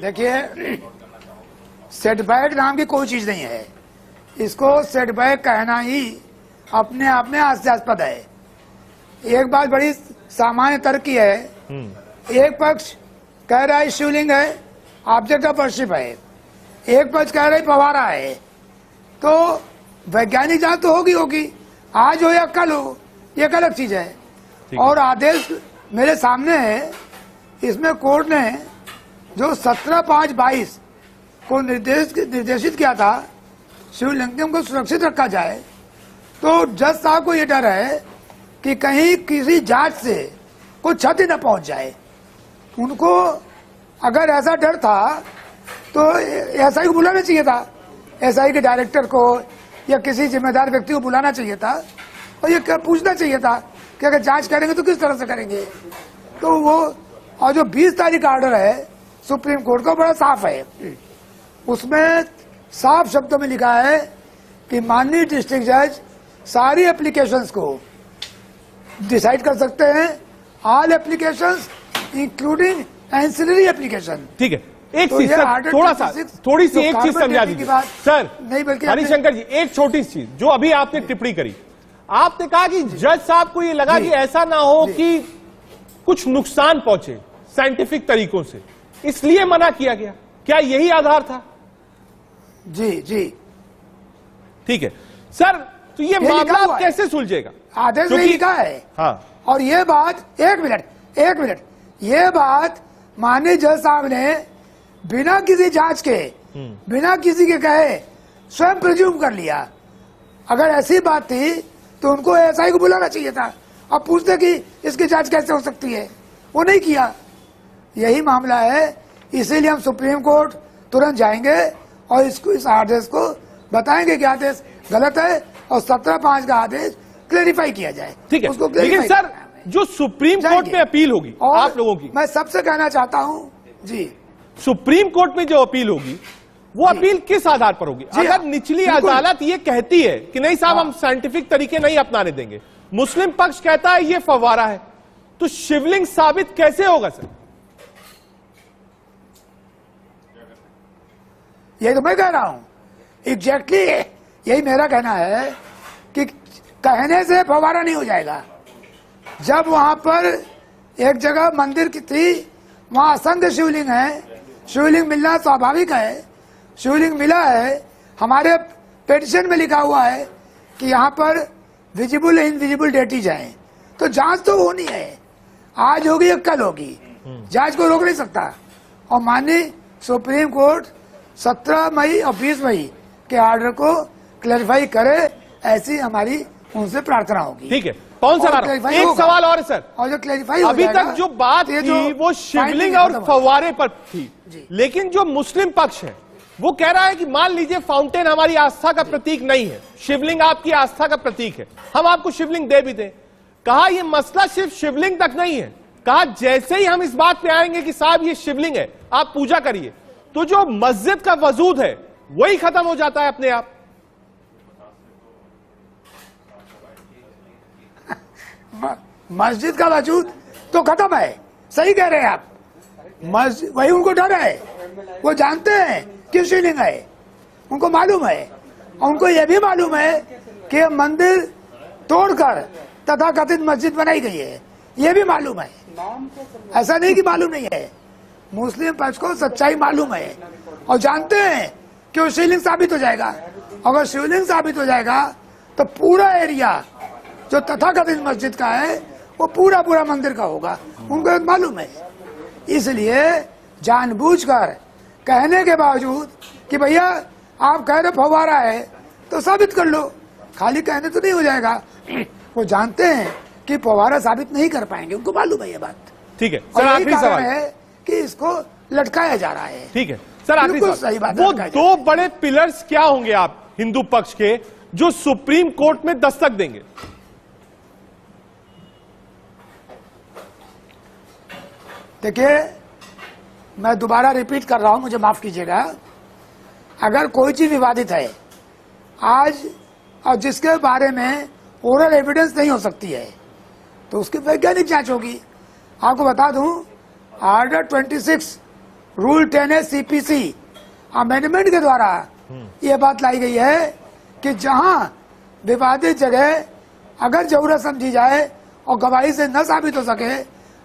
Speaker 13: देखिए, सेटबैक नाम की कोई चीज नहीं है। इसको सेटबैक कहना ही अपने आप में हास्यास्पद है। एक बात बड़ी सामान्य तर्क की है, एक पक्ष कह रहा है शिवलिंग है, ऑब्जेक्ट ऑफ वर्शिप है, एक पक्ष कह रहा है फवारा है। तो वैज्ञानिक जांच तो होगी, आज हो या कल हो, ये एक अलग चीज है। और आदेश मेरे सामने है, इसमें कोर्ट ने जो 17/5/22 को निर्देशित किया था शिवलिंगम को सुरक्षित रखा जाए, तो जज साहब को ये डर है कि कहीं किसी जांच से कोई क्षति न पहुंच जाए। उनको अगर ऐसा डर था तो एसआई को बुलाना चाहिए था, एसआई के डायरेक्टर को या किसी जिम्मेदार व्यक्ति को बुलाना चाहिए था, और ये पूछना चाहिए था कि अगर जांच करेंगे तो किस तरह से करेंगे। तो वो, और जो 20 तारीख का ऑर्डर है सुप्रीम कोर्ट का, बड़ा साफ है। उसमें साफ शब्दों में लिखा है कि माननीय डिस्ट्रिक्ट जज सारी एप्लीकेशंस को डिसाइड कर सकते हैं, all applications including ancillary application.
Speaker 1: ठीक है, एक चीज सर, थोड़ी सी एक चीज समझा दीजिए सर।
Speaker 13: नहीं, बल्कि
Speaker 1: हरिशंकर जी, एक छोटी सी चीज जो अभी आपने टिप्पणी करी, आपने कहा कि जज साहब को ये लगा कि ऐसा ना हो कि कुछ नुकसान पहुंचे साइंटिफिक तरीकों से, इसलिए मना किया गया, क्या यही आधार था?
Speaker 13: जी जी
Speaker 1: ठीक है सर, तो ये मामला कैसे सुलझेगा?
Speaker 13: आदेश में लिखा है।
Speaker 1: हाँ,
Speaker 13: और ये बात, एक मिनट, ये बात माननीय जज साहब ने बिना किसी जांच के, बिना किसी के कहे स्वयं प्रिज्यूम कर लिया। अगर ऐसी बात थी तो उनको एसआई को बुलाना चाहिए था, अब पूछते कि इसकी जांच कैसे हो सकती है, वो नहीं किया। यही मामला है, इसीलिए हम सुप्रीम कोर्ट तुरंत जाएंगे और इस आदेश को बताएंगे कि आदेश गलत है और 17/5 का आदेश क्लेरिफाई किया जाए।
Speaker 1: ठीक है, लेकिन सर जो सुप्रीम कोर्ट में अपील होगी आप लोगों की,
Speaker 13: मैं सबसे कहना चाहता हूँ जी,
Speaker 1: सुप्रीम कोर्ट में जो अपील होगी वो अपील किस आधार पर होगी? अगर निचली अदालत ये कहती है कि नहीं साहब हम साइंटिफिक तरीके नहीं अपनाने देंगे, मुस्लिम पक्ष कहता है ये फव्वारा है, तो शिवलिंग साबित कैसे होगा सर?
Speaker 13: ये तो मैं कह रहा हूँ, एग्जैक्टली यही मेरा कहना है कि कहने से फव्वारा नहीं हो जाएगा। जब वहां पर एक जगह मंदिर की थी, वहां असंख्य शिवलिंग है, शिवलिंग मिलना स्वाभाविक है, शिवलिंग मिला है। हमारे पिटीशन में लिखा हुआ है कि यहाँ पर विजिबल इनविजिबल डेटीज हैं, तो जांच तो होनी है, आज होगी या कल होगी, जांच को रोक नहीं सकता। और माननीय सुप्रीम कोर्ट 17 मई और 20 मई के ऑर्डर को क्लैरिफाई करे, ऐसी हमारी उनसे प्रार्थना होगी।
Speaker 1: ठीक है, कौन सा एक सवाल और है सर,
Speaker 13: और जो क्लैरिफाई
Speaker 1: अभी तक जो बात थी वो शिवलिंग और फव्वारे पर थी, लेकिन जो मुस्लिम पक्ष है वो कह रहा है कि मान लीजिए फाउंटेन हमारी आस्था का प्रतीक नहीं है, शिवलिंग आपकी आस्था का प्रतीक है, हम आपको शिवलिंग दे भी दें। कहा ये मसला सिर्फ शिवलिंग तक नहीं है, कहा जैसे ही हम इस बात पे आएंगे कि साहब ये शिवलिंग है आप पूजा करिए, तो जो मस्जिद का वजूद है वही खत्म हो जाता है अपने आप।
Speaker 13: मस्जिद का वजूद तो खत्म है, सही कह रहे हैं आप। मस्जिद वही उनको डर है, वो जानते हैं कि शिवलिंग है, उनको मालूम है। और उनको ये भी मालूम है कि मंदिर तोड़कर तथाकथित मस्जिद बनाई गई है, ये भी मालूम है। ऐसा नहीं कि मालूम नहीं है, मुस्लिम पक्ष को सच्चाई मालूम है और जानते हैं कि वो शिवलिंग साबित हो जाएगा। अगर शिवलिंग साबित हो जाएगा तो पूरा एरिया जो तथाकथित मस्जिद का है वो पूरा पूरा मंदिर का होगा, उनको मालूम है। इसलिए जानबूझकर कहने के बावजूद कि भैया आप कह रहे फव्वारा है तो साबित कर लो, खाली कहने तो नहीं हो जाएगा। वो जानते हैं कि फव्वारा साबित नहीं कर पाएंगे, उनको मालूम है ये बात।
Speaker 1: ठीक है
Speaker 13: और
Speaker 1: सर,
Speaker 13: यही
Speaker 1: आखिरी
Speaker 13: कारण
Speaker 1: सवाल
Speaker 13: है कि इसको लटकाया जा रहा है।
Speaker 1: ठीक है सर, आखिरी
Speaker 13: बिल्कुल
Speaker 1: सवाल,
Speaker 13: सही बात
Speaker 1: वो
Speaker 13: है।
Speaker 1: दो बड़े पिलर्स क्या होंगे आप हिंदू पक्ष के जो सुप्रीम कोर्ट में दस्तक देंगे?
Speaker 13: देखिए, मैं दोबारा रिपीट कर रहा हूं, मुझे माफ कीजिएगा। अगर कोई चीज विवादित है आज और जिसके बारे में ओरल एविडेंस नहीं हो सकती है तो उसकी वैज्ञानिक जांच होगी। आपको बता दूं, order 26 rule 10A CPC amendment के द्वारा ये बात लाई गई है कि जहां विवादित जगह अगर जरूरत समझी जाए और गवाही से न साबित हो सके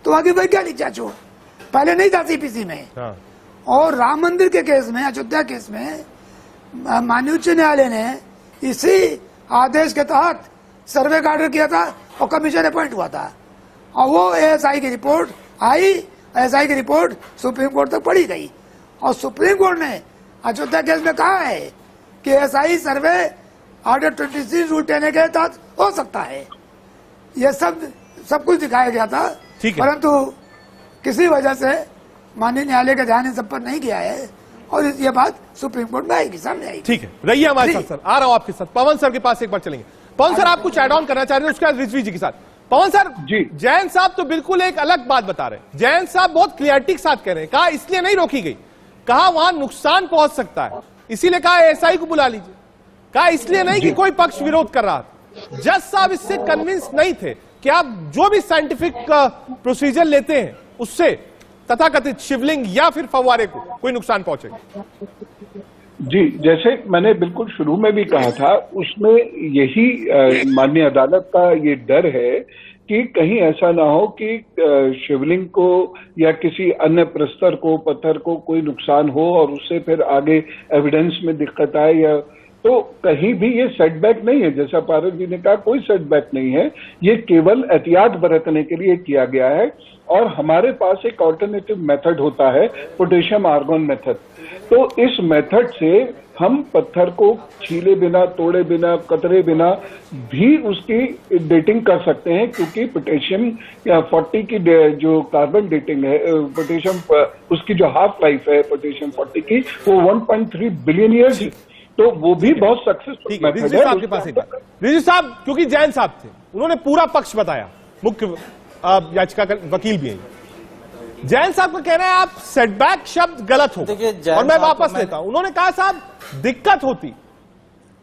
Speaker 13: तो वहां की वैज्ञानिक जांच हो। पहले नहीं था CPC में। और राम मंदिर के केस में, अयोध्या केस में माननीय उच्च न्यायालय ने इसी आदेश के तहत सर्वे का ऑर्डर किया था और कमीशन अपॉइंट हुआ था और वो ASI की रिपोर्ट आई। ASI की रिपोर्ट सुप्रीम कोर्ट तक पढ़ी गई और सुप्रीम कोर्ट ने अयोध्या केस में कहा है कि ASI सर्वे ऑर्डर 26 रूल 10A के तहत हो सकता है। ये सब कुछ दिखाया गया था, परंतु किसी वजह से माननीय न्यायालय का ध्यान इन सब पर नहीं गया है और ये बात सुप्रीम कोर्ट में आएगी, सामने आएगी। ठीक है,
Speaker 1: रहिए हमारे साथ सर, आ रहा हूं आपके साथ। पवन सर के पास एक बार चलेंगे। पवन सर, आप कुछ एड ऑन करना चाह रहे हैं, उसके बाद रिजवी जी के साथ। पवन सर जी, जैन साहब तो बिल्कुल एक अलग बात बता रहे हैं। जैन साहब बहुत क्लियरिटी के साथ कह रहे हैं, कहा इसलिए नहीं रोकी गई, कहा वहां नुकसान पहुंच सकता है, इसीलिए कहा ASI को बुला लीजिए, कहा इसलिए नहीं कि कोई पक्ष विरोध कर रहा था। जज साहब इससे कन्विंस नहीं थे कि आप जो भी साइंटिफिक प्रोसीजर लेते हैं उससे तथाकथित शिवलिंग या फिर फव्वारे को कोई नुकसान पहुंचेगा।
Speaker 10: जी, जैसे मैंने बिल्कुल शुरू में भी कहा था, उसमें यही माननीय अदालत का ये डर है कि कहीं ऐसा ना हो कि शिवलिंग को या किसी अन्य प्रस्तर को, पत्थर को कोई नुकसान हो और उससे फिर आगे एविडेंस में दिक्कत आए। या तो कहीं भी ये सेटबैक नहीं है, जैसा पारस जी ने कहा, कोई सेटबैक नहीं है। ये केवल एहतियात बरतने के लिए किया गया है और हमारे पास एक ऑल्टरनेटिव मेथड होता है, पोटेशियम आर्गन मेथड। तो इस मेथड से हम पत्थर को छीले बिना, तोड़े बिना, कतरे बिना भी उसकी डेटिंग कर सकते हैं, क्योंकि पोटेशियम 40 की जो कार्बन डेटिंग है, पोटेशियम उसकी जो हाफ लाइफ है पोटेशियम 40 की, वो 1.3 बिलियन ईयर्स, तो वो भी बहुत सक्सेसफुल मेथड है।
Speaker 1: आपके पास एक बात, रिजवी साहब, क्योंकि जैन साहब थे, उन्होंने पूरा पक्ष बताया, मुख्य याचिका का वकील भी है। जैन साहब का कहना है आप सेटबैक शब्द गलत हो, और मैं वापस लेता हूं। उन्होंने कहा साहब दिक्कत होती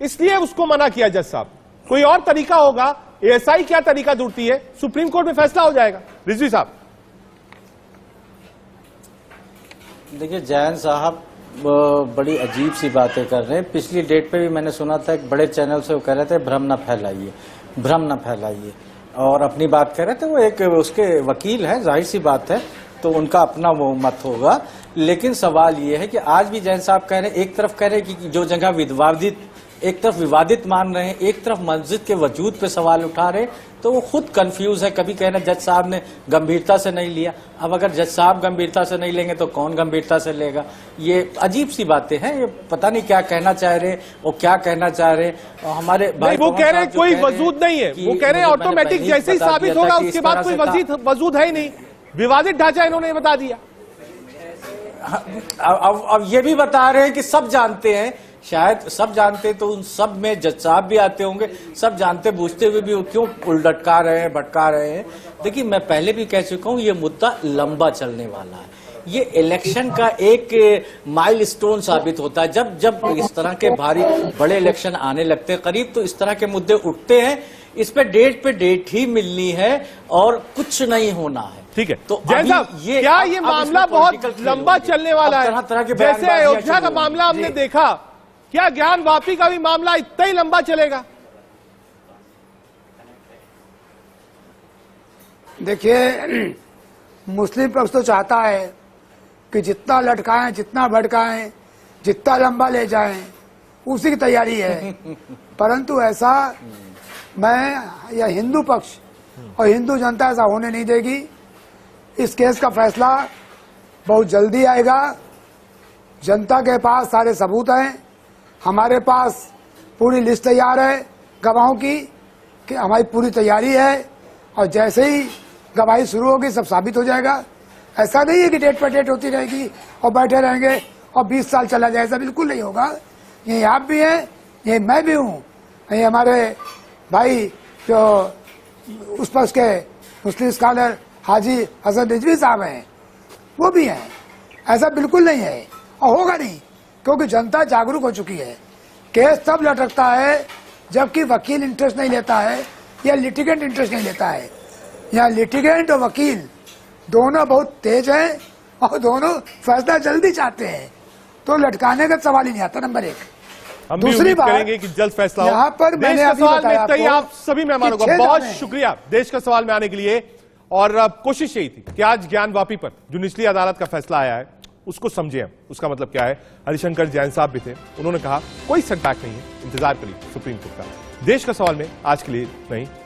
Speaker 1: इसलिए उसको मना किया जज साहब, कोई और तरीका होगा, ASI क्या तरीका ढूंढती है, सुप्रीम कोर्ट में फैसला हो जाएगा। रिजवी साहब,
Speaker 11: देखिए जैन साहब बड़ी अजीब सी बातें कर रहे हैं। पिछली डेट पे भी मैंने सुना था, एक बड़े चैनल से वो कह रहे थे भ्रम न फैलाइए, भ्रम न फैलाइए, और अपनी बात कह रहे थे। वो एक उसके वकील हैं, जाहिर सी बात है, तो उनका अपना वो मत होगा। लेकिन सवाल ये है कि आज भी जैन साहब कह रहे हैं, एक तरफ कह रहे हैं कि जो जगह विवादित, एक तरफ विवादित मान रहे हैं, एक तरफ मस्जिद के वजूद पे सवाल उठा रहे, तो वो खुद कंफ्यूज है। कभी कह रहे हैं जज साहब ने गंभीरता से नहीं लिया, अब अगर जज साहब गंभीरता से नहीं लेंगे तो कौन गंभीरता से लेगा। ये अजीब सी बातें हैं, ये पता नहीं क्या कहना चाह रहे और क्या कहना चाह रहे। और हमारे भाई
Speaker 1: वो कह रहे हैं कोई वजूद नहीं है, वो कह रहे हैं ऑटोमेटिक जैसे ही साबित होगा उसके बाद कोई वजूद है ही नहीं, विवादित ढांचा इन्होंने बता दिया।
Speaker 11: अब ये भी बता रहे हैं कि सब जानते हैं, शायद सब जानते तो उन सब में जज साहब भी आते होंगे, सब जानते बूझते हुए भी क्यों उलटका रहे हैं, भटका रहे हैं। देखिए मैं पहले भी कह चुका हूं, ये मुद्दा लंबा चलने वाला है। ये इलेक्शन का एक माइलस्टोन साबित होता है। जब जब इस तरह के भारी बड़े इलेक्शन आने लगते हैं करीब, तो इस तरह के मुद्दे उठते हैं इस पे डेट ही मिलनी है और कुछ नहीं होना है।
Speaker 1: ठीक है,
Speaker 11: तो
Speaker 1: जैन साहब, क्या ये
Speaker 11: अब
Speaker 1: मामला
Speaker 11: इसमें
Speaker 1: बहुत
Speaker 11: political खेल
Speaker 1: लंबा
Speaker 11: होगी।
Speaker 1: चलने वाला
Speaker 11: अब
Speaker 1: है?
Speaker 11: तरह-तरह की
Speaker 1: जैसे
Speaker 11: बयानबाजियां
Speaker 1: अयोध्या का
Speaker 11: शुरू
Speaker 1: मामला
Speaker 11: होंगी।
Speaker 1: हमने
Speaker 11: जी।
Speaker 1: देखा, क्या ज्ञान वापी का भी मामला इतना ही लंबा चलेगा?
Speaker 13: देखिए, मुस्लिम पक्ष तो चाहता है कि जितना लटकाएं, जितना भड़काएं, जितना लंबा ले जाएं, उसी की तैयारी है। परंतु ऐसा मैं या हिंदू पक्ष और हिंदू जनता ऐसा होने नहीं देगी। इस केस का फैसला बहुत जल्दी आएगा। जनता के पास सारे सबूत हैं, हमारे पास पूरी लिस्ट तैयार है गवाहों की, कि हमारी पूरी तैयारी है, और जैसे ही गवाही शुरू होगी सब साबित हो जाएगा। ऐसा नहीं है कि डेट पर डेट होती रहेगी और बैठे रहेंगे और 20 साल चला जाए, ऐसा बिल्कुल नहीं होगा। यही आप भी हैं, यही मैं भी हूँ, यही हमारे भाई जो उस पक्ष के मुस्लिम स्कॉलर हाजी हसन रिजवी साहब हैं, वो भी हैं। ऐसा बिल्कुल नहीं है और होगा नहीं, क्योंकि जनता जागरूक हो चुकी है। केस तब लटकता है जबकि वकील इंटरेस्ट नहीं लेता है या लिटिगेंट इंटरेस्ट नहीं लेता है। यहाँ लिटिगेंट और वकील दोनों बहुत तेज हैं और दोनों फैसला जल्दी चाहते हैं, तो लटकाने का सवाल ही नहीं आता। नंबर एक।
Speaker 1: हम भी
Speaker 13: दूसरी
Speaker 1: उम्मीद
Speaker 13: बात,
Speaker 1: करेंगे कि जल्द फैसला हो।
Speaker 13: यहाँ पर
Speaker 1: देश
Speaker 13: मैंने
Speaker 1: का
Speaker 13: अभी
Speaker 1: सवाल में
Speaker 13: बताया
Speaker 1: इतना ही।
Speaker 13: आपको
Speaker 1: आप सभी मेहमानों
Speaker 13: कि
Speaker 1: का
Speaker 13: 6
Speaker 1: बहुत
Speaker 13: जाने हैं।
Speaker 1: शुक्रिया देश का सवाल में आने के लिए। और कोशिश यही थी कि आज ज्ञान वापी पर जो निचली अदालत का फैसला आया है उसको समझे हम, उसका मतलब क्या है। हरिशंकर जैन साहब भी थे, उन्होंने कहा कोई सेटबैक नहीं है, इंतजार करिए सुप्रीम कोर्ट का। देश का सवाल में आज के लिए नहीं।